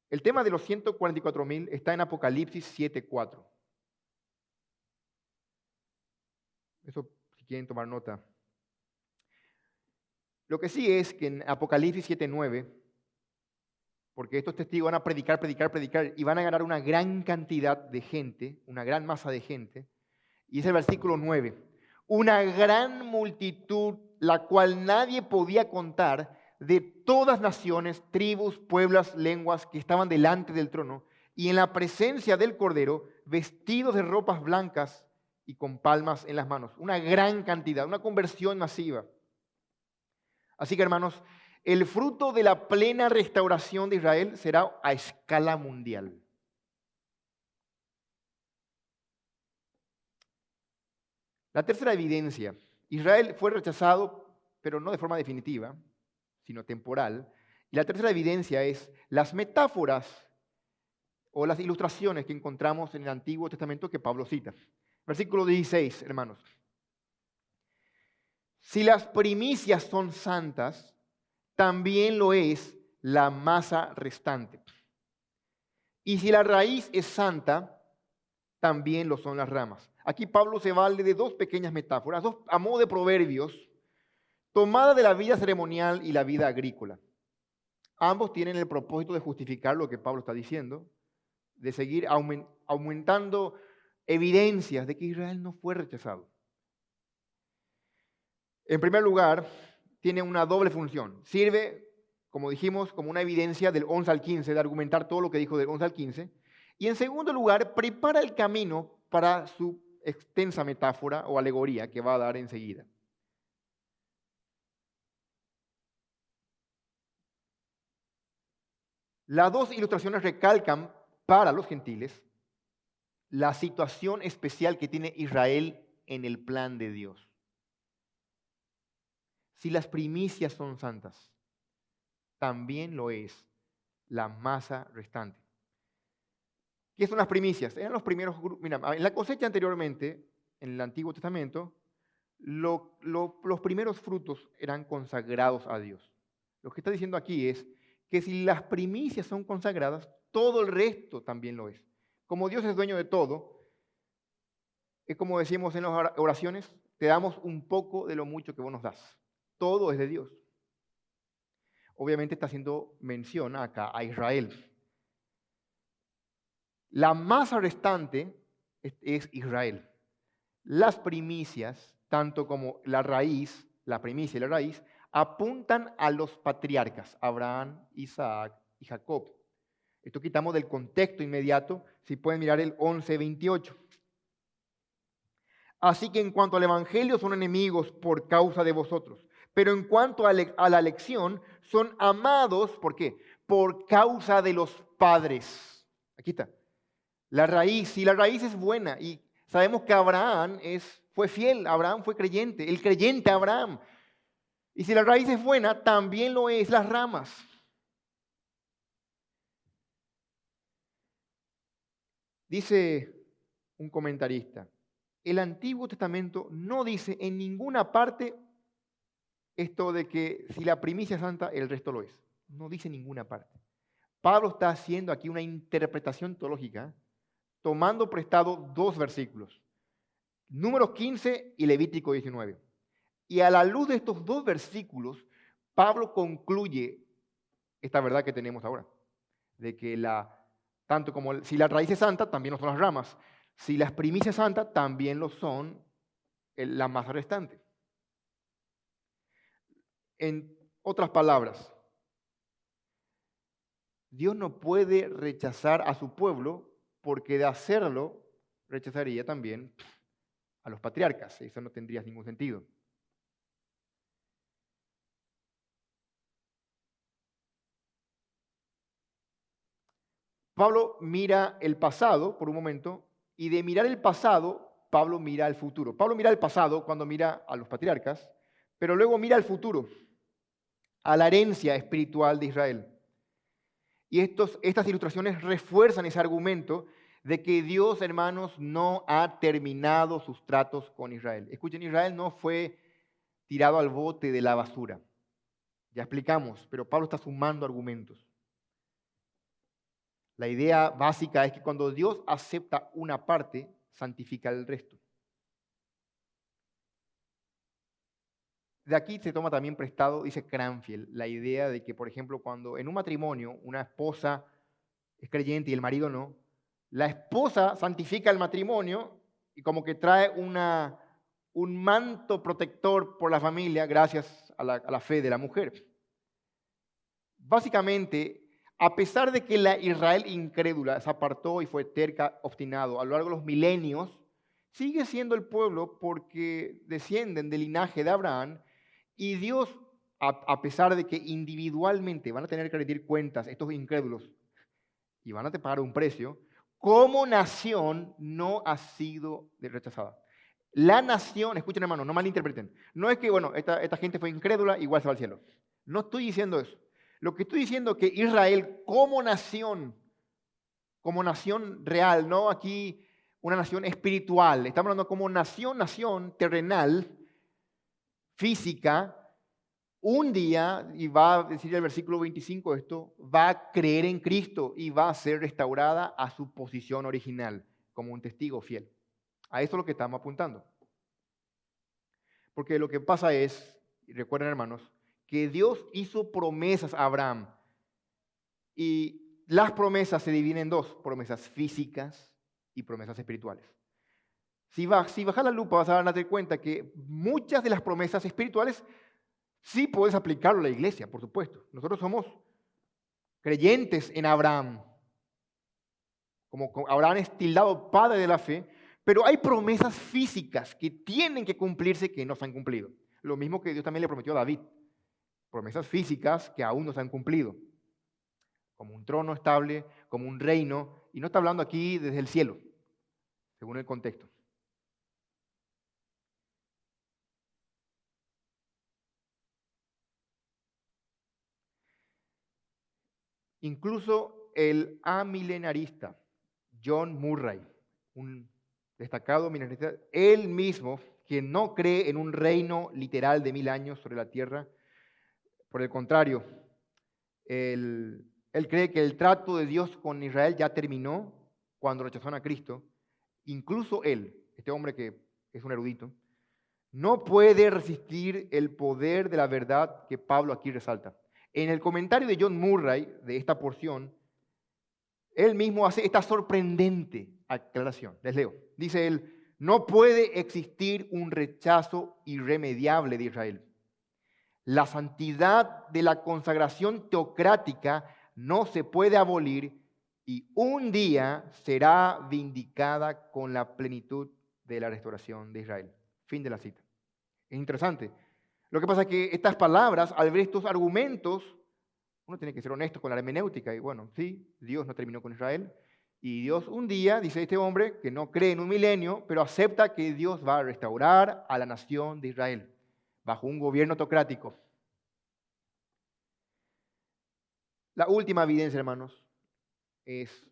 El tema de los 144,000 está en Apocalipsis 7:4. Eso, si quieren tomar nota. Lo que sí es que en Apocalipsis 7:9, porque estos testigos van a predicar y van a ganar una gran cantidad de gente, una gran masa de gente, y es el versículo 9. Una gran multitud, la cual nadie podía contar, de todas naciones, tribus, pueblos, lenguas, que estaban delante del trono, y en la presencia del Cordero, vestidos de ropas blancas y con palmas en las manos. Una gran cantidad, una conversión masiva. Así que, hermanos, el fruto de la plena restauración de Israel será a escala mundial. La tercera evidencia, Israel fue rechazado, pero no de forma definitiva, sino temporal. Y la tercera evidencia es las metáforas o las ilustraciones que encontramos en el Antiguo Testamento que Pablo cita. Versículo 16, hermanos. Si las primicias son santas, también lo es la masa restante. Y si la raíz es santa, también lo son las ramas. Aquí Pablo se vale de dos pequeñas metáforas, dos a modo de proverbios, tomadas de la vida ceremonial y la vida agrícola. Ambos tienen el propósito de justificar lo que Pablo está diciendo, de seguir aumentando evidencias de que Israel no fue rechazado. En primer lugar, tiene una doble función. Sirve, como dijimos, como una evidencia del 11 al 15, de argumentar todo lo que dijo del 11 al 15. Y en segundo lugar, prepara el camino para su extensa metáfora o alegoría que va a dar enseguida. Las dos ilustraciones recalcan para los gentiles la situación especial que tiene Israel en el plan de Dios. Si las primicias son santas, también lo es la masa restante. ¿Qué son las primicias? Eran los primeros grupos. Mira, en la cosecha anteriormente, en el Antiguo Testamento, los primeros frutos eran consagrados a Dios. Lo que está diciendo aquí es que si las primicias son consagradas, todo el resto también lo es. Como Dios es dueño de todo, es como decimos en las oraciones, te damos un poco de lo mucho que vos nos das. Todo es de Dios. Obviamente está haciendo mención acá a Israel. La masa restante es Israel. Las primicias, tanto como la raíz, la primicia y la raíz, apuntan a los patriarcas, Abraham, Isaac y Jacob. Esto quitamos del contexto inmediato, si pueden mirar el 11:28. Así que en cuanto al Evangelio son enemigos por causa de vosotros, pero en cuanto a la elección son amados, ¿por qué? Por causa de los padres. Aquí está. La raíz, si la raíz es buena y sabemos que Abraham fue fiel, Abraham fue creyente, el creyente Abraham. Y si la raíz es buena, también lo es las ramas. Dice un comentarista, el Antiguo Testamento no dice en ninguna parte esto de que si la primicia es santa, el resto lo es. No dice en ninguna parte. Pablo está haciendo aquí una interpretación teológica, tomando prestado dos versículos, Números 15 y Levítico 19. Y a la luz de estos dos versículos, Pablo concluye esta verdad que tenemos ahora, de que tanto como si la raíz es santa, también lo son las ramas. Si las primicias santas, también lo son la masa restante. En otras palabras, Dios no puede rechazar a su pueblo porque de hacerlo rechazaría también a los patriarcas. Eso no tendría ningún sentido. Pablo mira el pasado por un momento y de mirar el pasado, Pablo mira al futuro. Pablo mira el pasado cuando mira a los patriarcas, pero luego mira al futuro, a la herencia espiritual de Israel. Y estas ilustraciones refuerzan ese argumento de que Dios, hermanos, no ha terminado sus tratos con Israel. Escuchen, Israel no fue tirado al bote de la basura. Ya explicamos, pero Pablo está sumando argumentos. La idea básica es que cuando Dios acepta una parte, santifica el resto. De aquí se toma también prestado, dice Cranfield, la idea de que, por ejemplo, cuando en un matrimonio una esposa es creyente y el marido no, la esposa santifica el matrimonio y como que trae un manto protector por la familia gracias a la fe de la mujer. Básicamente, a pesar de que la Israel incrédula se apartó y fue terca, obstinado a lo largo de los milenios, sigue siendo el pueblo porque descienden del linaje de Abraham y Dios, a pesar de que individualmente van a tener que rendir cuentas estos incrédulos y van a pagar un precio, como nación no ha sido rechazada. La nación, escuchen hermano, no malinterpreten, no es que, bueno, esta gente fue incrédula, igual se va al cielo. No estoy diciendo eso. Lo que estoy diciendo es que Israel como nación real, no aquí una nación espiritual, estamos hablando como nación terrenal, física, un día, y va a decir el versículo 25 esto, va a creer en Cristo y va a ser restaurada a su posición original, como un testigo fiel. A eso es lo que estamos apuntando. Porque lo que pasa es, y recuerden hermanos, que Dios hizo promesas a Abraham. Y las promesas se dividen en dos, promesas físicas y promesas espirituales. Si bajas la lupa vas a darte cuenta que muchas de las promesas espirituales sí puedes aplicarlo a la iglesia, por supuesto. Nosotros somos creyentes en Abraham. Como Abraham es tildado padre de la fe, pero hay promesas físicas que tienen que cumplirse que no se han cumplido. Lo mismo que Dios también le prometió a David. Promesas físicas que aún no se han cumplido. como un trono estable, como un reino, y no está hablando aquí desde el cielo, según el contexto. Incluso el amilenarista John Murray, un destacado milenarista, él mismo, quien no cree en un reino literal de 1000 años sobre la tierra, por el contrario, él cree que el trato de Dios con Israel ya terminó cuando rechazaron a Cristo. Incluso él, este hombre que es un erudito, no puede resistir el poder de la verdad que Pablo aquí resalta. En el comentario de John Murray de esta porción, él mismo hace esta sorprendente aclaración. Les leo. Dice él, no puede existir un rechazo irremediable de Israel. La santidad de la consagración teocrática no se puede abolir y un día será vindicada con la plenitud de la restauración de Israel. Fin de la cita. Es interesante. Lo que pasa es que estas palabras, al ver estos argumentos, uno tiene que ser honesto con la hermenéutica. Y bueno, sí, Dios no terminó con Israel. Y Dios un día, dice este hombre, que no cree en un milenio, pero acepta que Dios va a restaurar a la nación de Israel bajo un gobierno teocrático. La última evidencia, hermanos, es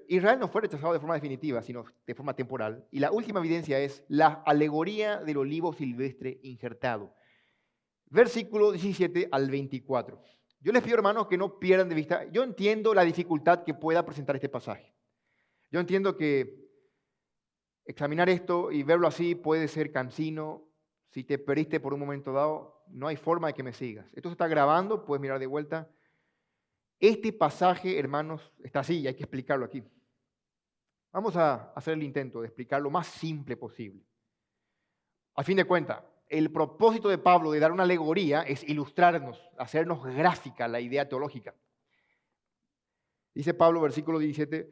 Israel no fue rechazado de forma definitiva, sino de forma temporal. Y la última evidencia es la alegoría del olivo silvestre injertado. Versículo 17 al 24. Yo les pido, hermanos, que no pierdan de vista. Yo entiendo la dificultad que pueda presentar este pasaje. Yo entiendo que examinar esto y verlo así puede ser cansino. Si te perdiste por un momento dado, no hay forma de que me sigas. Esto se está grabando, puedes mirar de vuelta. Este pasaje, hermanos, está así y hay que explicarlo aquí. Vamos a hacer el intento de explicar lo más simple posible. A fin de cuentas, el propósito de Pablo de dar una alegoría es ilustrarnos, hacernos gráfica la idea teológica. Dice Pablo, versículo 17,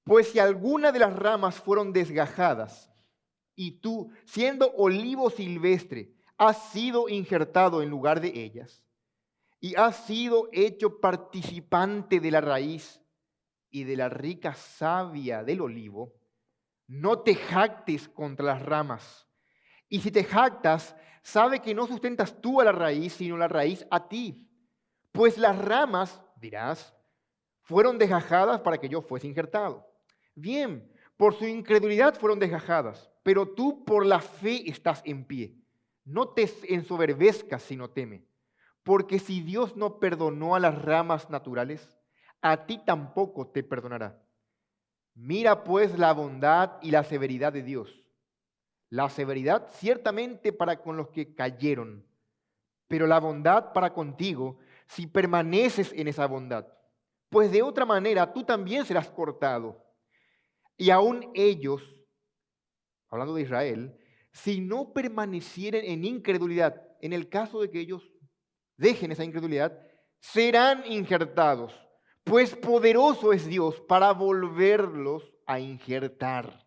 pues si alguna de las ramas fueron desgajadas y tú, siendo olivo silvestre, has sido injertado en lugar de ellas y has sido hecho participante de la raíz y de la rica savia del olivo, no te jactes contra las ramas. Y si te jactas, sabe que no sustentas tú a la raíz, sino la raíz a ti. Pues las ramas, dirás, fueron desgajadas para que yo fuese injertado. Bien, por su incredulidad fueron desgajadas, pero tú por la fe estás en pie. No te ensoberbezcas, sino teme. Porque si Dios no perdonó a las ramas naturales, a ti tampoco te perdonará. Mira pues la bondad y la severidad de Dios. La severidad ciertamente para con los que cayeron, pero la bondad para contigo si permaneces en esa bondad. Pues de otra manera tú también serás cortado. Y aún ellos, hablando de Israel, si no permanecieren en incredulidad, en el caso de que ellos dejen esa incredulidad, serán injertados, pues poderoso es Dios para volverlos a injertar.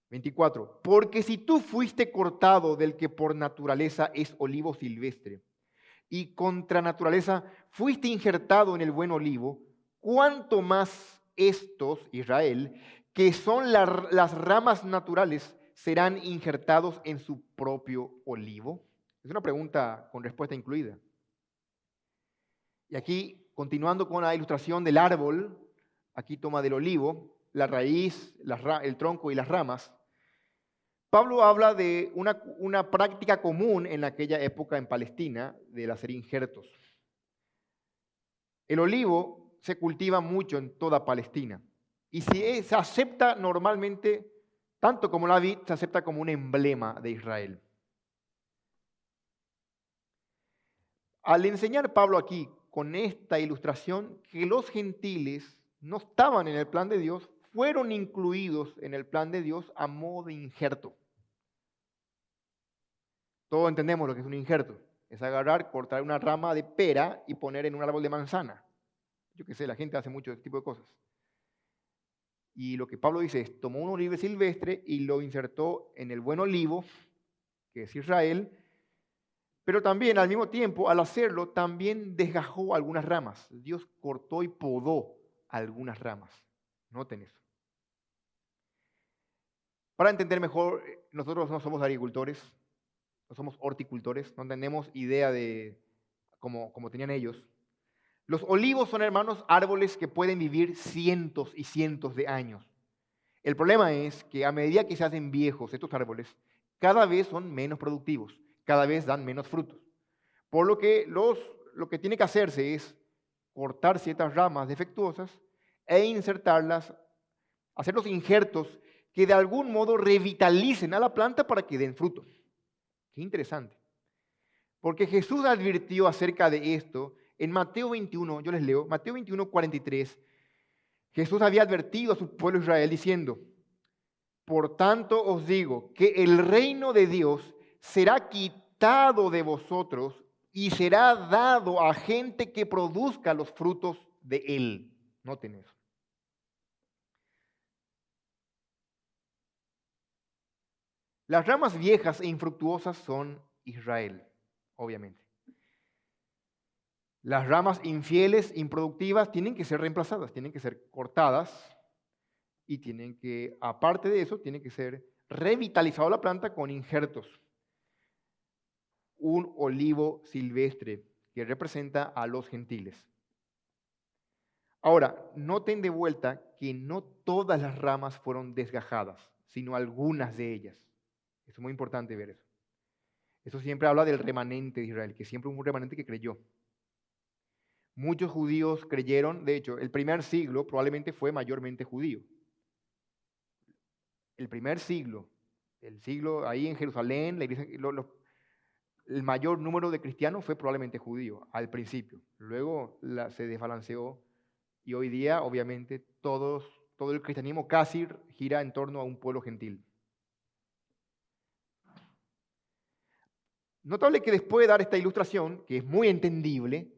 24. Porque si tú fuiste cortado del que por naturaleza es olivo silvestre, y contra naturaleza fuiste injertado en el buen olivo, ¿cuánto más estos, Israel, que son las ramas naturales, serán injertados en su propio olivo? Es una pregunta con respuesta incluida. Y aquí, continuando con la ilustración del árbol, aquí toma del olivo, la raíz, el tronco y las ramas. Pablo habla de una práctica común en aquella época en Palestina del hacer injertos. El olivo se cultiva mucho en toda Palestina y se acepta normalmente, tanto como la vid, se acepta como un emblema de Israel. Al enseñar Pablo aquí con esta ilustración que los gentiles no estaban en el plan de Dios, fueron incluidos en el plan de Dios a modo de injerto. Todos entendemos lo que es un injerto. Es agarrar, cortar una rama de pera y poner en un árbol de manzana. Yo qué sé, la gente hace mucho este tipo de cosas. Y lo que Pablo dice es, tomó un olivo silvestre y lo insertó en el buen olivo, que es Israel, Pero también, al mismo tiempo, al hacerlo, también desgajó algunas ramas. Dios cortó y podó algunas ramas. Noten eso. Para entender mejor, nosotros no somos agricultores, no somos horticultores, no tenemos idea de cómo tenían ellos. Los olivos son, hermanos, árboles que pueden vivir cientos y cientos de años. El problema es que a medida que se hacen viejos estos árboles, cada vez son menos productivos, cada vez dan menos frutos. Por lo que lo que tiene que hacerse es cortar ciertas ramas defectuosas e insertarlas, hacer los injertos que de algún modo revitalicen a la planta para que den fruto. Qué interesante. Porque Jesús advirtió acerca de esto en Mateo 21, yo les leo, Mateo 21, 43. Jesús había advertido a su pueblo Israel diciendo: por tanto os digo que el reino de Dios será quitado de vosotros y será dado a gente que produzca los frutos de él. Noten eso. Las ramas viejas e infructuosas son Israel, obviamente. Las ramas infieles, improductivas, tienen que ser reemplazadas, tienen que ser cortadas y tienen que, aparte de eso, tiene que ser revitalizado la planta con injertos. Un olivo silvestre que representa a los gentiles. Ahora, noten de vuelta que no todas las ramas fueron desgajadas, sino algunas de ellas. Es muy importante ver eso. Eso siempre habla del remanente de Israel, que siempre hubo un remanente que creyó. Muchos judíos creyeron, de hecho, el primer siglo probablemente fue mayormente judío. El primer siglo, el siglo ahí en Jerusalén, la iglesia, el mayor número de cristianos fue probablemente judío al principio. Luego se desbalanceó y hoy día, obviamente, todo el cristianismo casi gira en torno a un pueblo gentil. Notable que después de dar esta ilustración, que es muy entendible,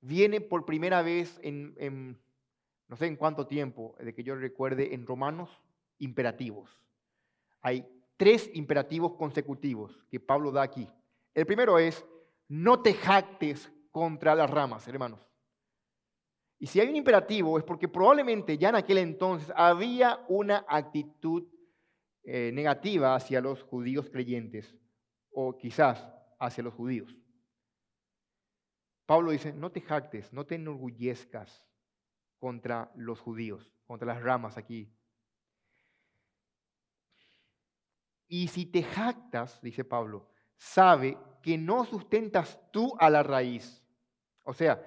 viene por primera vez en no sé en cuánto tiempo, de que yo recuerde, en Romanos, imperativos. Hay 3 imperativos consecutivos que Pablo da aquí. El primero es: no te jactes contra las ramas, hermanos. Y si hay un imperativo es porque probablemente ya en aquel entonces había una actitud negativa hacia los judíos creyentes, o quizás hacia los judíos. Pablo dice: no te jactes, no te enorgullezcas contra los judíos, contra las ramas aquí. Y si te jactas, dice Pablo, sabe que no sustentas tú a la raíz. O sea,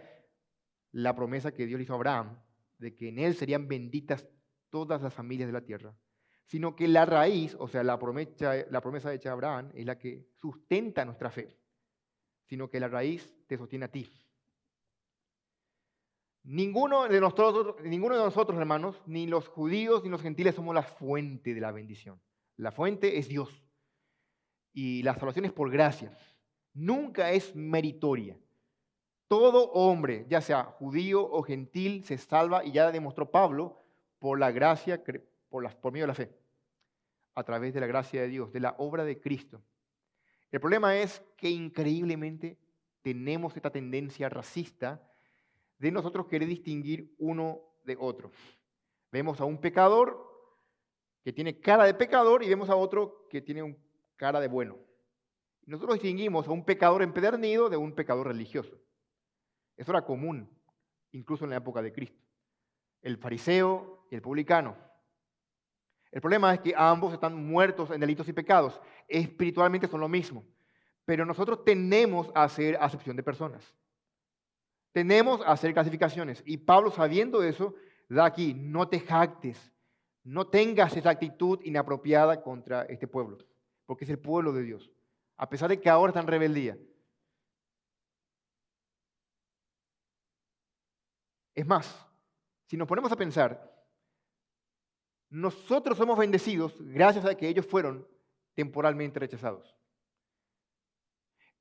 la promesa que Dios le hizo a Abraham, de que en él serían benditas todas las familias de la tierra, sino que la raíz, o sea, la promesa hecha a Abraham, es la que sustenta nuestra fe, sino que la raíz te sostiene a ti. Ninguno de nosotros, hermanos, ni los judíos ni los gentiles somos la fuente de la bendición. La fuente es Dios. Y la salvación es por gracia. Nunca es meritoria. Todo hombre, ya sea judío o gentil, se salva, y ya demostró Pablo, por la gracia, por medio de la fe, a través de la gracia de Dios, de la obra de Cristo. El problema es que increíblemente tenemos esta tendencia racista de nosotros querer distinguir uno de otro. Vemos a un pecador que tiene cara de pecador y vemos a otro que tiene cara de bueno. Nosotros distinguimos a un pecador empedernido de un pecador religioso. Eso era común, incluso en la época de Cristo. El fariseo y el publicano. El problema es que ambos están muertos en delitos y pecados. Espiritualmente son lo mismo. Pero nosotros tenemos a hacer acepción de personas. Tenemos a hacer clasificaciones. Y Pablo, sabiendo eso, da aquí: no te jactes, no tengas esa actitud inapropiada contra este pueblo, porque es el pueblo de Dios, a pesar de que ahora está en rebeldía. Es más, si nos ponemos a pensar, nosotros somos bendecidos gracias a que ellos fueron temporalmente rechazados.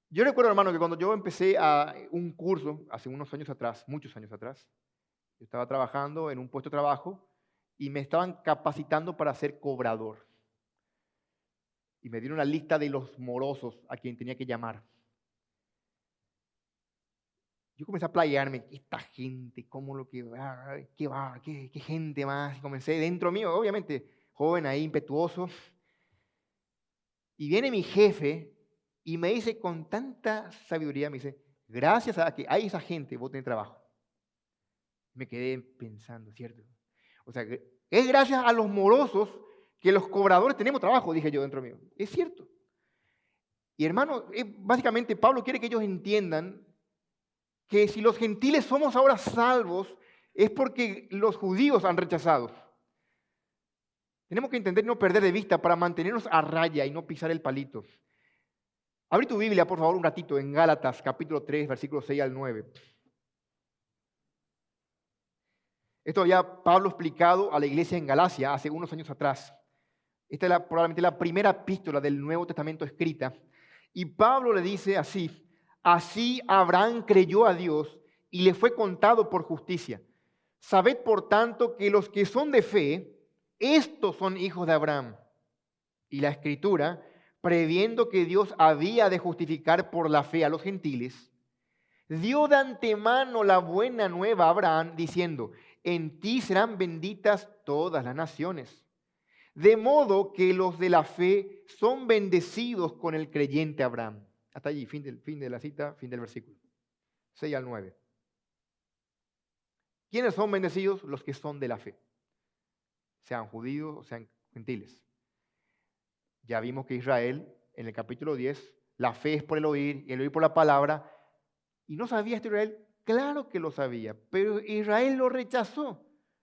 Yo recuerdo, hermano, que cuando yo empecé un curso hace unos años atrás, muchos años atrás, yo estaba trabajando en un puesto de trabajo y me estaban capacitando para ser cobrador. Y me dieron una lista de los morosos a quien tenía que llamar. yo comencé a playarme, esta gente, cómo lo que va, qué gente más. Y comencé dentro mío, obviamente, joven ahí, impetuoso. Y viene mi jefe y me dice con tanta sabiduría, me dice, gracias a que hay esa gente, vos tenés trabajo. Me quedé pensando, ¿cierto? O sea, es gracias a los morosos que los cobradores tenemos trabajo, dije yo dentro mío. Es cierto. Y hermano, básicamente Pablo quiere que ellos entiendan que si los gentiles somos ahora salvos, es porque los judíos han rechazado. Tenemos que entender y no perder de vista para mantenernos a raya y no pisar el palito. Abre tu Biblia, por favor, un ratito en Gálatas, capítulo 3, versículos 6 al 9. Esto había Pablo explicado a la iglesia en Galacia hace unos años atrás. Esta es probablemente la primera epístola del Nuevo Testamento escrita. Y Pablo le dice así: así Abraham creyó a Dios y le fue contado por justicia. Sabed, por tanto, que los que son de fe, estos son hijos de Abraham. Y la Escritura, previendo que Dios había de justificar por la fe a los gentiles, dio de antemano la buena nueva a Abraham, diciendo: en ti serán benditas todas las naciones. De modo que los de la fe son bendecidos con el creyente Abraham. Hasta allí, fin de la cita, fin del versículo. 6 al 9. ¿Quiénes son bendecidos? Los que son de la fe. Sean judíos o sean gentiles. Ya vimos que Israel, en el capítulo 10, la fe es por el oír y el oír por la palabra. ¿Y no sabía esto Israel? Claro que lo sabía, pero Israel lo rechazó.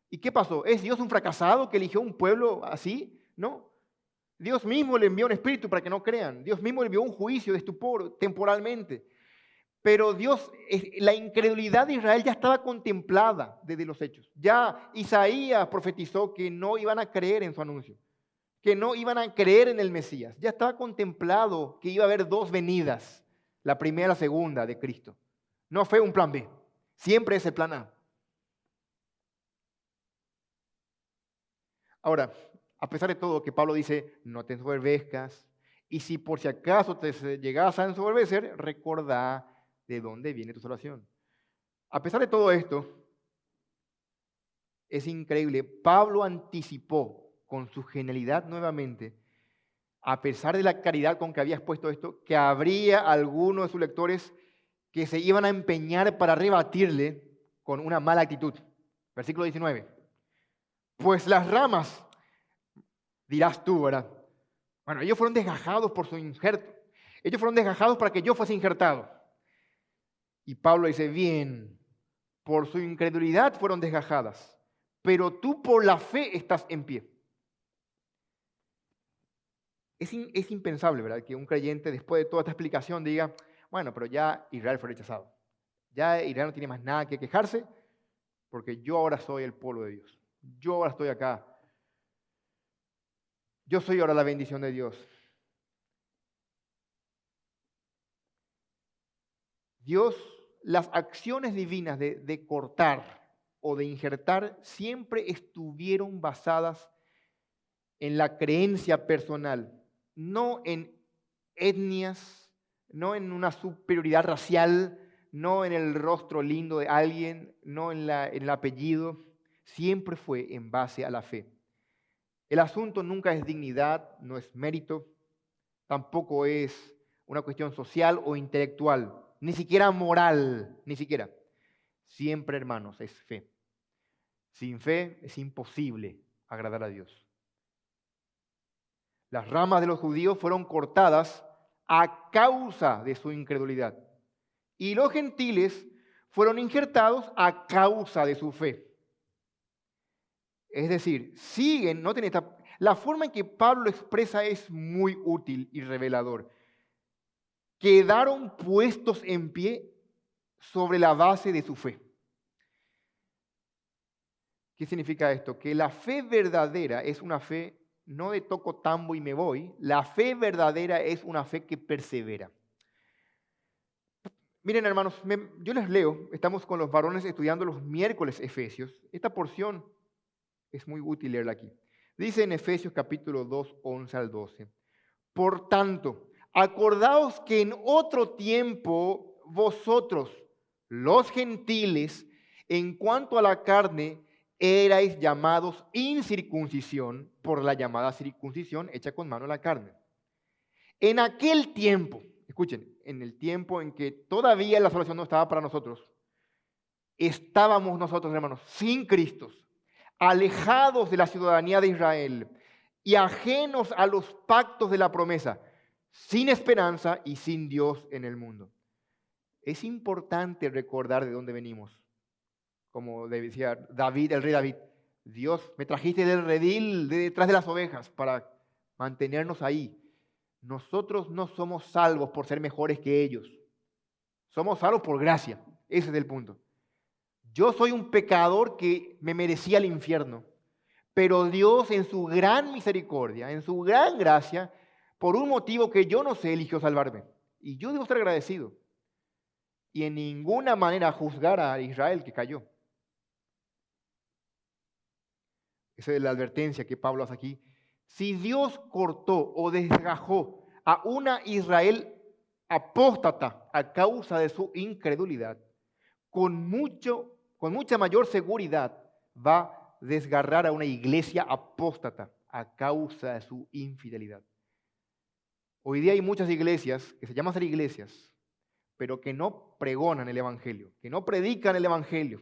¿Y qué pasó? ¿Es Dios un fracasado que eligió un pueblo así? No. Dios mismo le envió un espíritu para que no crean. Dios mismo le envió un juicio de estupor temporalmente. Pero la incredulidad de Israel ya estaba contemplada desde los hechos. Ya Isaías profetizó que no iban a creer en su anuncio, que no iban a creer en el Mesías. Ya estaba contemplado que iba a haber dos venidas, la primera y la segunda de Cristo. No fue un plan B, siempre es el plan A. Ahora, a pesar de todo que Pablo dice, no te ensoberbezcas, y si por si acaso te llegas a ensoberbecer, recordá de dónde viene tu salvación. A pesar de todo esto, es increíble, Pablo anticipó con su genialidad nuevamente, a pesar de la caridad con que había expuesto esto, que habría algunos de sus lectores que se iban a empeñar para rebatirle con una mala actitud. Versículo 19. Pues las ramas, dirás tú, ¿verdad? Bueno, ellos fueron desgajados por su injerto. Ellos fueron desgajados para que yo fuese injertado. Y Pablo dice, bien, por su incredulidad fueron desgajadas, pero tú por la fe estás en pie. Es impensable, ¿verdad?, que un creyente después de toda esta explicación diga, bueno, pero ya Israel fue rechazado. Ya Israel no tiene más nada que quejarse porque yo ahora soy el pueblo de Dios. Yo ahora estoy acá. Yo soy ahora la bendición de Dios. Dios, las acciones divinas de cortar o de injertar siempre estuvieron basadas en la creencia personal, no en etnias, no en una superioridad racial, no en el rostro lindo de alguien, no en el apellido. Siempre fue en base a la fe. El asunto nunca es dignidad, no es mérito, tampoco es una cuestión social o intelectual, ni siquiera moral, ni siquiera. Siempre, hermanos, es fe. Sin fe es imposible agradar a Dios. Las ramas de los judíos fueron cortadas a causa de su incredulidad. Y los gentiles fueron injertados a causa de su fe. Es decir, siguen, noten la forma en que Pablo lo expresa es muy útil y revelador. Quedaron puestos en pie sobre la base de su fe. ¿Qué significa esto? Que la fe verdadera es una fe no de toco tambo y me voy. La fe verdadera es una fe que persevera. Miren, hermanos, yo les leo, estamos con los varones estudiando los miércoles Efesios. Esta porción es muy útil leerla aquí. Dice en Efesios capítulo 2, 11 al 12. Por tanto, acordaos que en otro tiempo vosotros, los gentiles, en cuanto a la carne, erais llamados incircuncisión por la llamada circuncisión hecha con mano a la carne. En aquel tiempo, escuchen, en el tiempo en que todavía la salvación no estaba para nosotros, estábamos nosotros, hermanos, sin Cristo, alejados de la ciudadanía de Israel y ajenos a los pactos de la promesa, sin esperanza y sin Dios en el mundo. Es importante recordar de dónde venimos. Como decía David, el rey David, Dios, me trajiste del redil de detrás de las ovejas para mantenernos ahí. Nosotros no somos salvos por ser mejores que ellos. Somos salvos por gracia. Ese es el punto. Yo soy un pecador que me merecía el infierno, pero Dios en su gran misericordia, en su gran gracia, por un motivo que yo no sé, eligió salvarme. Y yo debo estar agradecido. Y en ninguna manera juzgar a Israel que cayó. Esa es la advertencia que Pablo hace aquí. Si Dios cortó o desgajó a una Israel apóstata a causa de su incredulidad, con mucha mayor seguridad va a desgarrar a una iglesia apóstata a causa de su infidelidad. Hoy día hay muchas iglesias que se llaman ser iglesias, pero que no pregonan el evangelio, que no predican el evangelio.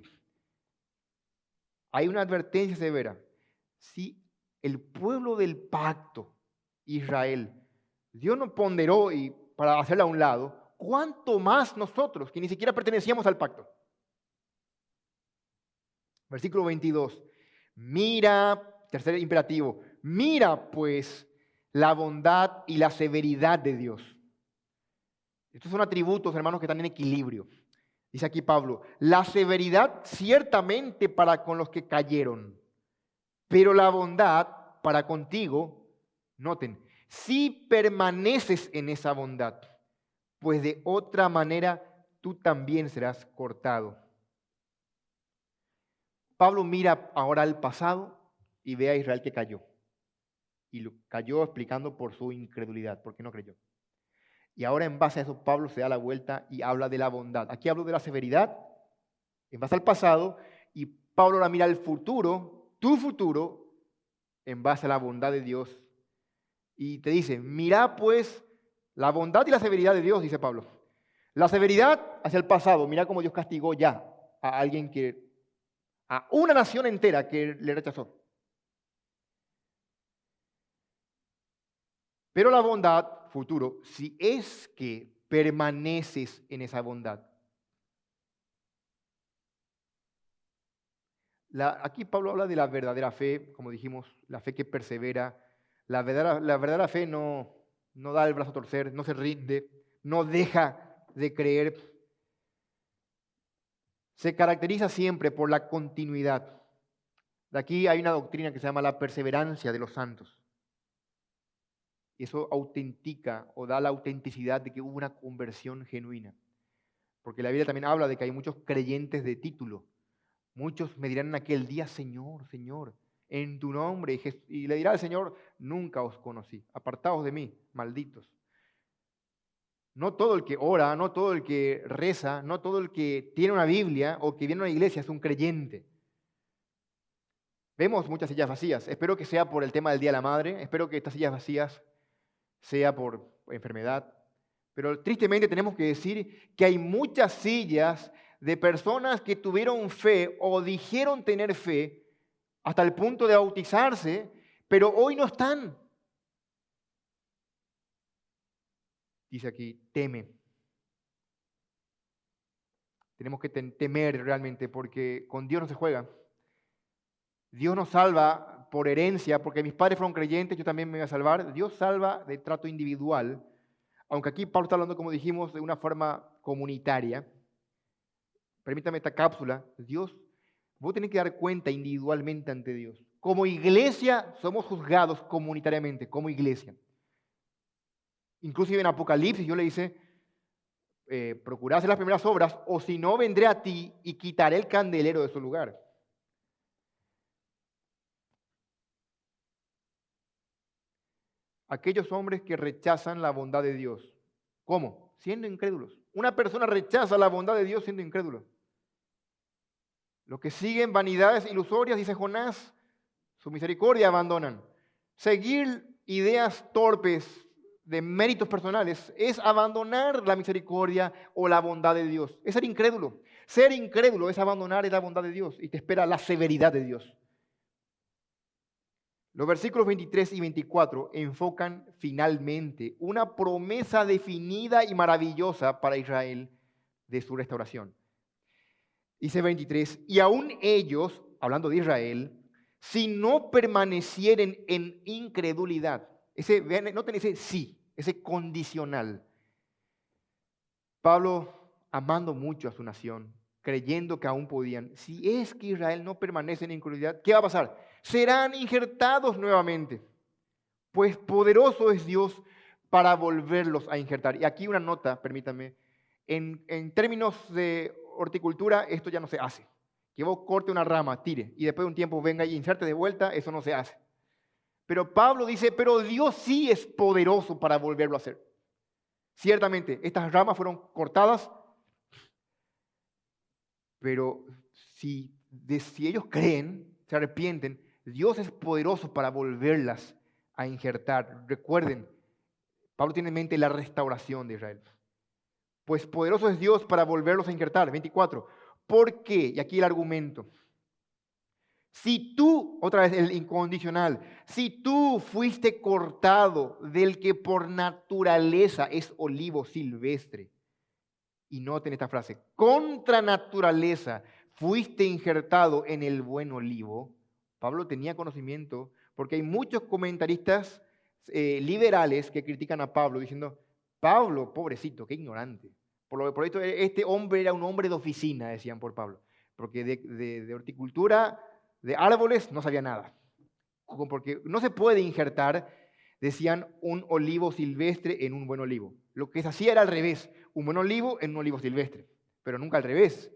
Hay una advertencia severa. Si el pueblo del pacto, Israel, Dios nos ponderó y para hacerla a un lado, ¿cuánto más nosotros que ni siquiera pertenecíamos al pacto? Versículo 22. Mira, tercer imperativo, mira pues la bondad y la severidad de Dios. Estos son atributos, hermanos, que están en equilibrio. Dice aquí Pablo, la severidad ciertamente para con los que cayeron, pero la bondad para contigo, noten, si permaneces en esa bondad, pues de otra manera tú también serás cortado. Pablo mira ahora al pasado y ve a Israel que cayó. Y lo cayó explicando por su incredulidad, porque no creyó. Y ahora en base a eso Pablo se da la vuelta y habla de la bondad. Aquí hablo de la severidad en base al pasado y Pablo ahora mira al futuro, tu futuro, en base a la bondad de Dios. Y te dice, mira pues la bondad y la severidad de Dios, dice Pablo. La severidad hacia el pasado, mira cómo Dios castigó ya a alguien a una nación entera que le rechazó. Pero la bondad, futuro, si es que permaneces en esa bondad. Aquí Pablo habla de la verdadera fe, como dijimos, la fe que persevera. La verdadera fe no da el brazo a torcer, no se rinde, no deja de creer. Se caracteriza siempre por la continuidad. De aquí hay una doctrina que se llama la perseverancia de los santos. Y eso autentica o da la autenticidad de que hubo una conversión genuina. Porque la Biblia también habla de que hay muchos creyentes de título. Muchos me dirán en aquel día, Señor, Señor, en tu nombre. Y le dirá al Señor, nunca os conocí. Apartaos de mí, malditos. No todo el que ora, no todo el que reza, no todo el que tiene una Biblia o que viene a una iglesia es un creyente. Vemos muchas sillas vacías. Espero que sea por el tema del Día de la Madre. Espero que estas sillas vacías sea por enfermedad. Pero tristemente tenemos que decir que hay muchas sillas de personas que tuvieron fe o dijeron tener fe hasta el punto de bautizarse, pero hoy no están. Dice aquí, teme. Tenemos que temer realmente porque con Dios no se juega. Dios nos salva por herencia, porque mis padres fueron creyentes, yo también me voy a salvar. Dios salva de trato individual, aunque aquí Pablo está hablando, como dijimos, de una forma comunitaria. Permítame esta cápsula. Vos tenés que dar cuenta individualmente ante Dios. Como iglesia somos juzgados comunitariamente, como iglesia. Inclusive en Apocalipsis yo le dice, procurad hacer las primeras obras, o si no vendré a ti y quitaré el candelero de su lugar. Aquellos hombres que rechazan la bondad de Dios. ¿Cómo? siendo incrédulos. Una persona rechaza la bondad de Dios siendo incrédulo. Los que siguen vanidades ilusorias, dice Jonás, su misericordia abandonan. Seguir ideas torpes de méritos personales es abandonar la misericordia o la bondad de Dios. Es ser incrédulo. Ser incrédulo es abandonar la bondad de Dios y te espera la severidad de Dios. Los versículos 23 y 24 enfocan finalmente una promesa definida y maravillosa para Israel de su restauración. Dice 23, y aún ellos, hablando de Israel, si no permanecieren en incredulidad, noten ese sí, ese condicional. Pablo, amando mucho a su nación, creyendo que aún podían, si es que Israel no permanece en incredulidad, ¿qué va a pasar? Serán injertados nuevamente, pues poderoso es Dios para volverlos a injertar. Y aquí una nota, permítanme, en términos de horticultura, esto ya no se hace. Que vos corte una rama, tire, y después de un tiempo venga y inserte de vuelta, eso no se hace. Pero Pablo dice, pero Dios sí es poderoso para volverlo a hacer. Ciertamente, estas ramas fueron cortadas, pero si ellos creen, se arrepienten, Dios es poderoso para volverlas a injertar. Recuerden, Pablo tiene en mente la restauración de Israel. Pues poderoso es Dios para volverlos a injertar. 24. ¿Por qué? Y aquí el argumento. Si tú, otra vez el incondicional, si tú fuiste cortado del que por naturaleza es olivo silvestre, y noten esta frase, contra naturaleza fuiste injertado en el buen olivo, Pablo tenía conocimiento, porque hay muchos comentaristas liberales que critican a Pablo diciendo, Pablo, pobrecito, qué ignorante. Por esto, este hombre era un hombre de oficina, decían por Pablo, porque de horticultura, de árboles, no sabía nada. Porque no se puede injertar, decían, un olivo silvestre en un buen olivo. Lo que se hacía era al revés, un buen olivo en un olivo silvestre, pero nunca al revés.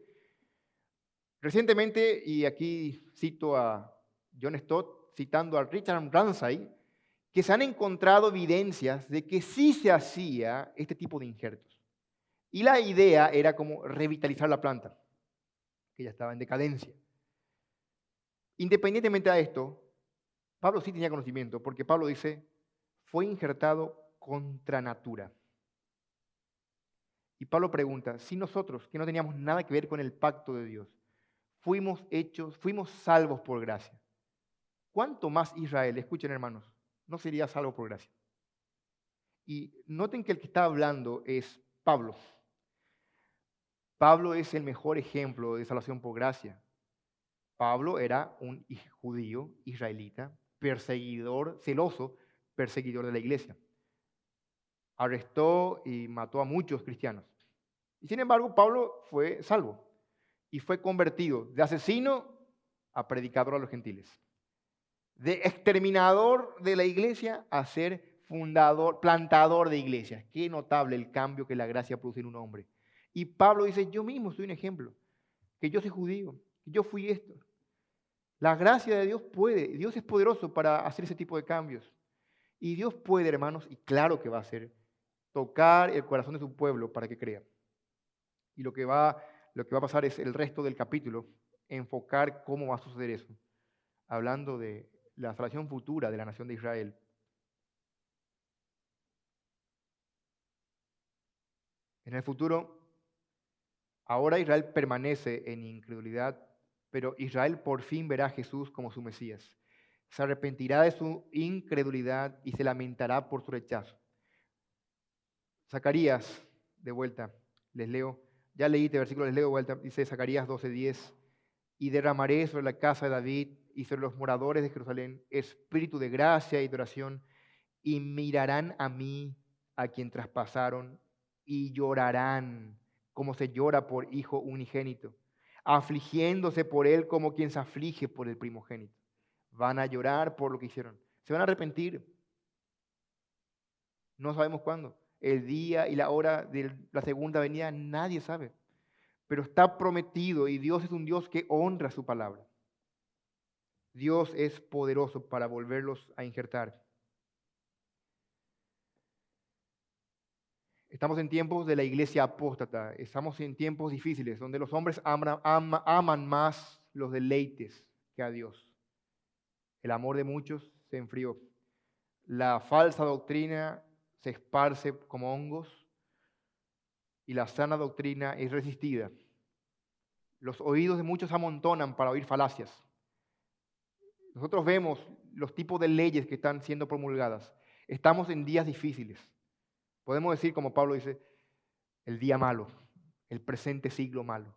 Recientemente, y aquí cito a John Stott, citando a Richard Ramsay, que se han encontrado evidencias de que sí se hacía este tipo de injertos. Y la idea era como revitalizar la planta, que ya estaba en decadencia. Independientemente de esto, Pablo sí tenía conocimiento, porque Pablo dice, fue injertado contra natura. Y Pablo pregunta, si nosotros, que no teníamos nada que ver con el pacto de Dios, fuimos salvos por gracia, ¿cuánto más Israel, escuchen hermanos, no sería salvo por gracia? Y noten que el que está hablando es Pablo. Pablo es el mejor ejemplo de salvación por gracia. Pablo era un judío israelita, perseguidor, celoso, perseguidor de la iglesia. Arrestó y mató a muchos cristianos. Y sin embargo, Pablo fue salvo y fue convertido de asesino a predicador a los gentiles. De exterminador de la iglesia a ser fundador, plantador de iglesias. Qué notable el cambio que la gracia produce en un hombre. Y Pablo dice, yo mismo soy un ejemplo, que yo soy judío, que yo fui esto. La gracia de Dios puede, Dios es poderoso para hacer ese tipo de cambios. Y Dios puede, hermanos, y claro que va a hacer, tocar el corazón de su pueblo para que crea. Y lo que va a pasar es el resto del capítulo, enfocar cómo va a suceder eso, hablando de la salvación futura de la nación de Israel. En el futuro, ahora Israel permanece en incredulidad, pero Israel por fin verá a Jesús como su Mesías. Se arrepentirá de su incredulidad y se lamentará por su rechazo. Zacarías, de vuelta, les leo. Ya leí este versículo, les leo de vuelta. Dice Zacarías 12:10. Y derramaré sobre la casa de David y sobre los moradores de Jerusalén espíritu de gracia y de oración, y mirarán a mí, a quien traspasaron, y llorarán como se llora por hijo unigénito, afligiéndose por él como quien se aflige por el primogénito. Van a llorar por lo que hicieron. Se van a arrepentir. No sabemos cuándo. El día y la hora de la segunda venida nadie sabe. Pero está prometido y Dios es un Dios que honra su palabra. Dios es poderoso para volverlos a injertar. Estamos en tiempos de la iglesia apóstata, estamos en tiempos difíciles, donde los hombres aman más los deleites que a Dios. El amor de muchos se enfrió. La falsa doctrina se esparce como hongos y la sana doctrina es resistida. Los oídos de muchos se amontonan para oír falacias. Nosotros vemos los tipos de leyes que están siendo promulgadas. Estamos en días difíciles. Podemos decir, como Pablo dice, el día malo, el presente siglo malo.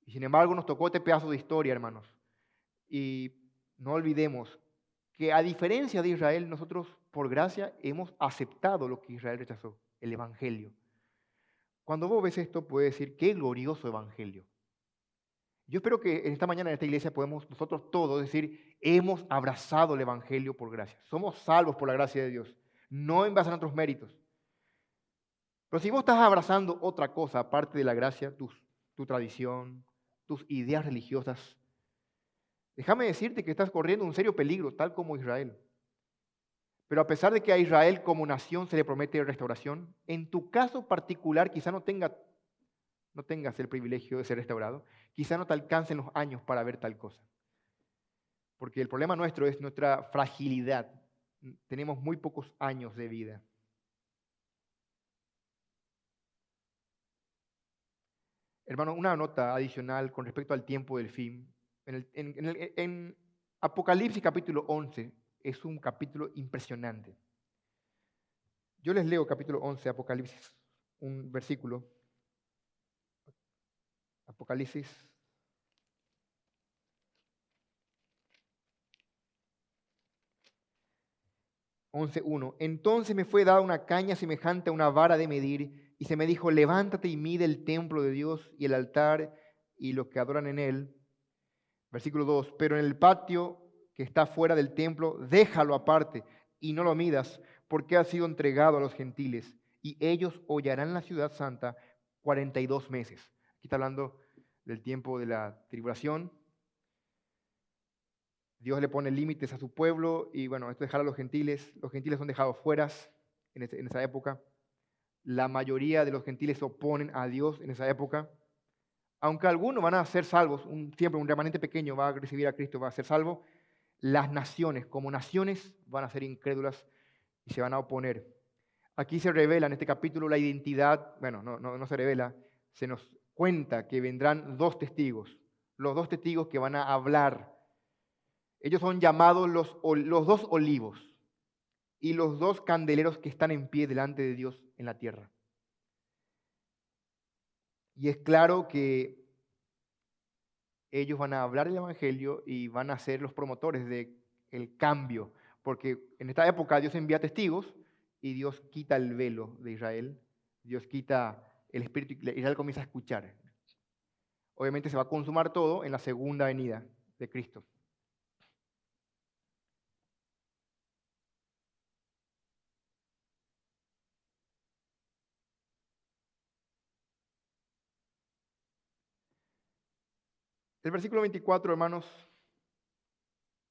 Y sin embargo nos tocó este pedazo de historia, hermanos. Y no olvidemos que a diferencia de Israel, nosotros por gracia hemos aceptado lo que Israel rechazó, el Evangelio. Cuando vos ves esto, puedes decir, qué glorioso Evangelio. Yo espero que en esta mañana en esta iglesia podemos nosotros todos decir, hemos abrazado el Evangelio por gracia. Somos salvos por la gracia de Dios, no en base a nuestros méritos. Pero si vos estás abrazando otra cosa aparte de la gracia, tu tradición, tus ideas religiosas, déjame decirte que estás corriendo un serio peligro, tal como Israel. Pero a pesar de que a Israel como nación se le promete restauración, en tu caso particular quizá no tengas el privilegio de ser restaurado, quizá no te alcancen los años para ver tal cosa. Porque el problema nuestro es nuestra fragilidad. Tenemos muy pocos años de vida. Hermano, una nota adicional con respecto al tiempo del fin. En Apocalipsis capítulo 11 es un capítulo impresionante. Yo les leo capítulo 11 de Apocalipsis, un versículo. Apocalipsis 11:1. Entonces me fue dada una caña semejante a una vara de medir, y se me dijo, levántate y mide el templo de Dios y el altar y los que adoran en él. Versículo 2. Pero en el patio que está fuera del templo, déjalo aparte y no lo midas, porque ha sido entregado a los gentiles, y ellos hollarán la ciudad santa 42 meses. Aquí está hablando del tiempo de la tribulación. Dios le pone límites a su pueblo y bueno, esto es dejar a los gentiles. Los gentiles son dejados fuera en esa época. La mayoría de los gentiles se oponen a Dios en esa época. Aunque algunos van a ser salvos, siempre un remanente pequeño va a recibir a Cristo, va a ser salvo, las naciones como naciones van a ser incrédulas y se van a oponer. Aquí se revela en este capítulo la identidad, bueno, no se revela, se nos cuenta que vendrán dos testigos, los dos testigos que van a hablar. Ellos son llamados los dos olivos y los dos candeleros que están en pie delante de Dios en la tierra. Y es claro que ellos van a hablar el Evangelio y van a ser los promotores del cambio, porque en esta época Dios envía testigos y Dios quita el velo de Israel, Dios quita el espíritu y Israel comienza a escuchar. Obviamente se va a consumar todo en la segunda venida de Cristo. El versículo 24, hermanos,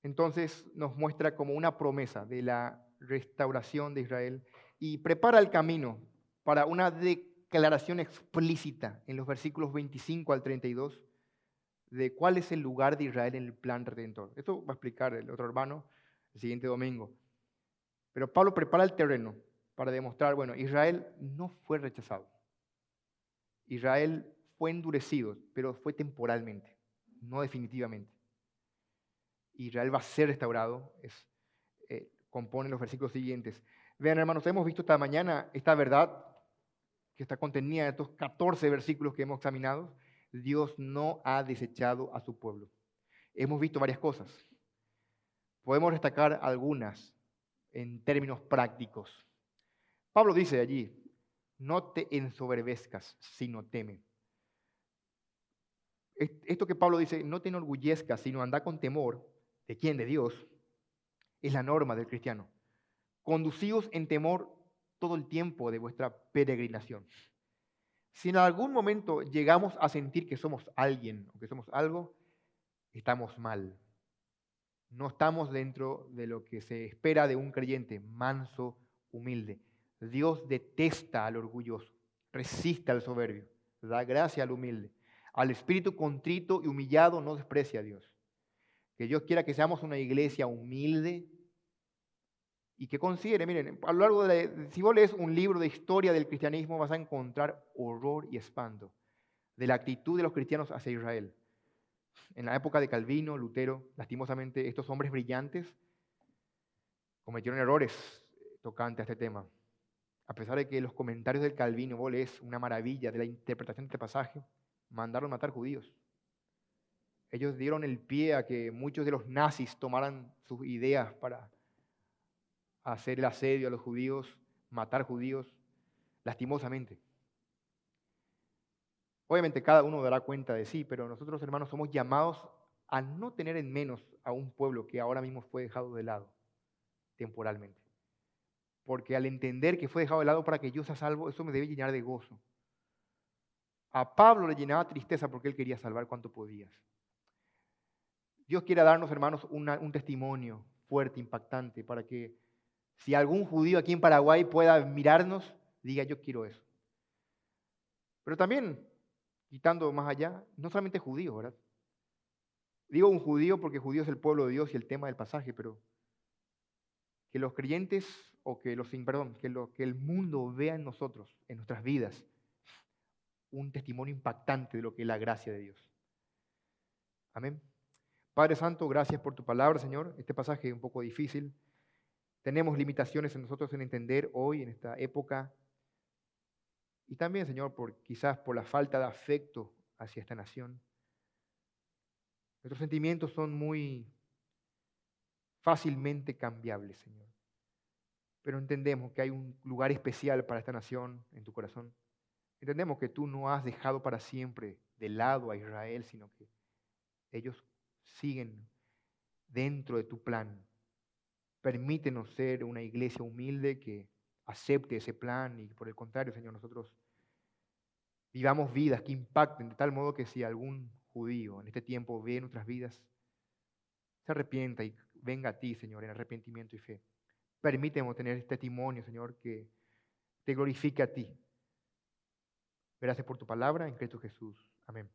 entonces nos muestra como una promesa de la restauración de Israel y prepara el camino para una declaración explícita en los versículos 25 al 32 de cuál es el lugar de Israel en el plan redentor. Esto va a explicar el otro hermano el siguiente domingo. Pero Pablo prepara el terreno para demostrar, bueno, Israel no fue rechazado. Israel fue endurecido, pero fue temporalmente, no definitivamente. Israel va a ser restaurado, compone los versículos siguientes. Vean, hermanos, hemos visto esta mañana esta verdad que está contenida en estos 14 versículos que hemos examinado. Dios no ha desechado a su pueblo. Hemos visto varias cosas. Podemos destacar algunas en términos prácticos. Pablo dice allí, no te ensoberbezcas, sino teme. Esto que Pablo dice, no te enorgullezcas, sino anda con temor. ¿De quién? De Dios. Es la norma del cristiano. Conducíos en temor todo el tiempo de vuestra peregrinación. Si en algún momento llegamos a sentir que somos alguien o que somos algo, estamos mal. No estamos dentro de lo que se espera de un creyente manso, humilde. Dios detesta al orgulloso, resiste al soberbio, da gracia al humilde. Al espíritu contrito y humillado no desprecia a Dios. Que Dios quiera que seamos una iglesia humilde y que considere, miren, a lo largo si vos lees un libro de historia del cristianismo, vas a encontrar horror y espanto de la actitud de los cristianos hacia Israel. En la época de Calvino, Lutero, lastimosamente, estos hombres brillantes cometieron errores tocantes a este tema. A pesar de que los comentarios del Calvino, vos lees una maravilla de la interpretación de este pasaje, mandaron matar judíos. Ellos dieron el pie a que muchos de los nazis tomaran sus ideas para hacer el asedio a los judíos, matar judíos, lastimosamente. Obviamente cada uno dará cuenta de sí, pero nosotros, hermanos, somos llamados a no tener en menos a un pueblo que ahora mismo fue dejado de lado temporalmente. Porque al entender que fue dejado de lado para que yo sea salvo, eso me debe llenar de gozo. A Pablo le llenaba tristeza porque él quería salvar cuanto podía. Dios quiere darnos, hermanos, un testimonio fuerte, impactante, para que si algún judío aquí en Paraguay pueda mirarnos, diga, yo quiero eso. Pero también, quitando más allá, no solamente judíos, ¿verdad? Digo un judío porque judío es el pueblo de Dios y el tema del pasaje, pero que los creyentes o que que el mundo vea en nosotros, en nuestras vidas, un testimonio impactante de lo que es la gracia de Dios. Amén. Padre Santo, gracias por tu palabra, Señor. Este pasaje es un poco difícil. Tenemos limitaciones en nosotros en entender hoy, en esta época. Y también, Señor, quizás por la falta de afecto hacia esta nación. Nuestros sentimientos son muy fácilmente cambiables, Señor. Pero entendemos que hay un lugar especial para esta nación en tu corazón. Entendemos que tú no has dejado para siempre de lado a Israel, sino que ellos siguen dentro de tu plan. Permítenos ser una iglesia humilde que acepte ese plan y por el contrario, Señor, nosotros vivamos vidas que impacten de tal modo que si algún judío en este tiempo ve nuestras vidas, se arrepienta y venga a ti, Señor, en arrepentimiento y fe. Permíteme tener este testimonio, Señor, que te glorifique a ti. Gracias por tu palabra en Cristo Jesús. Amén.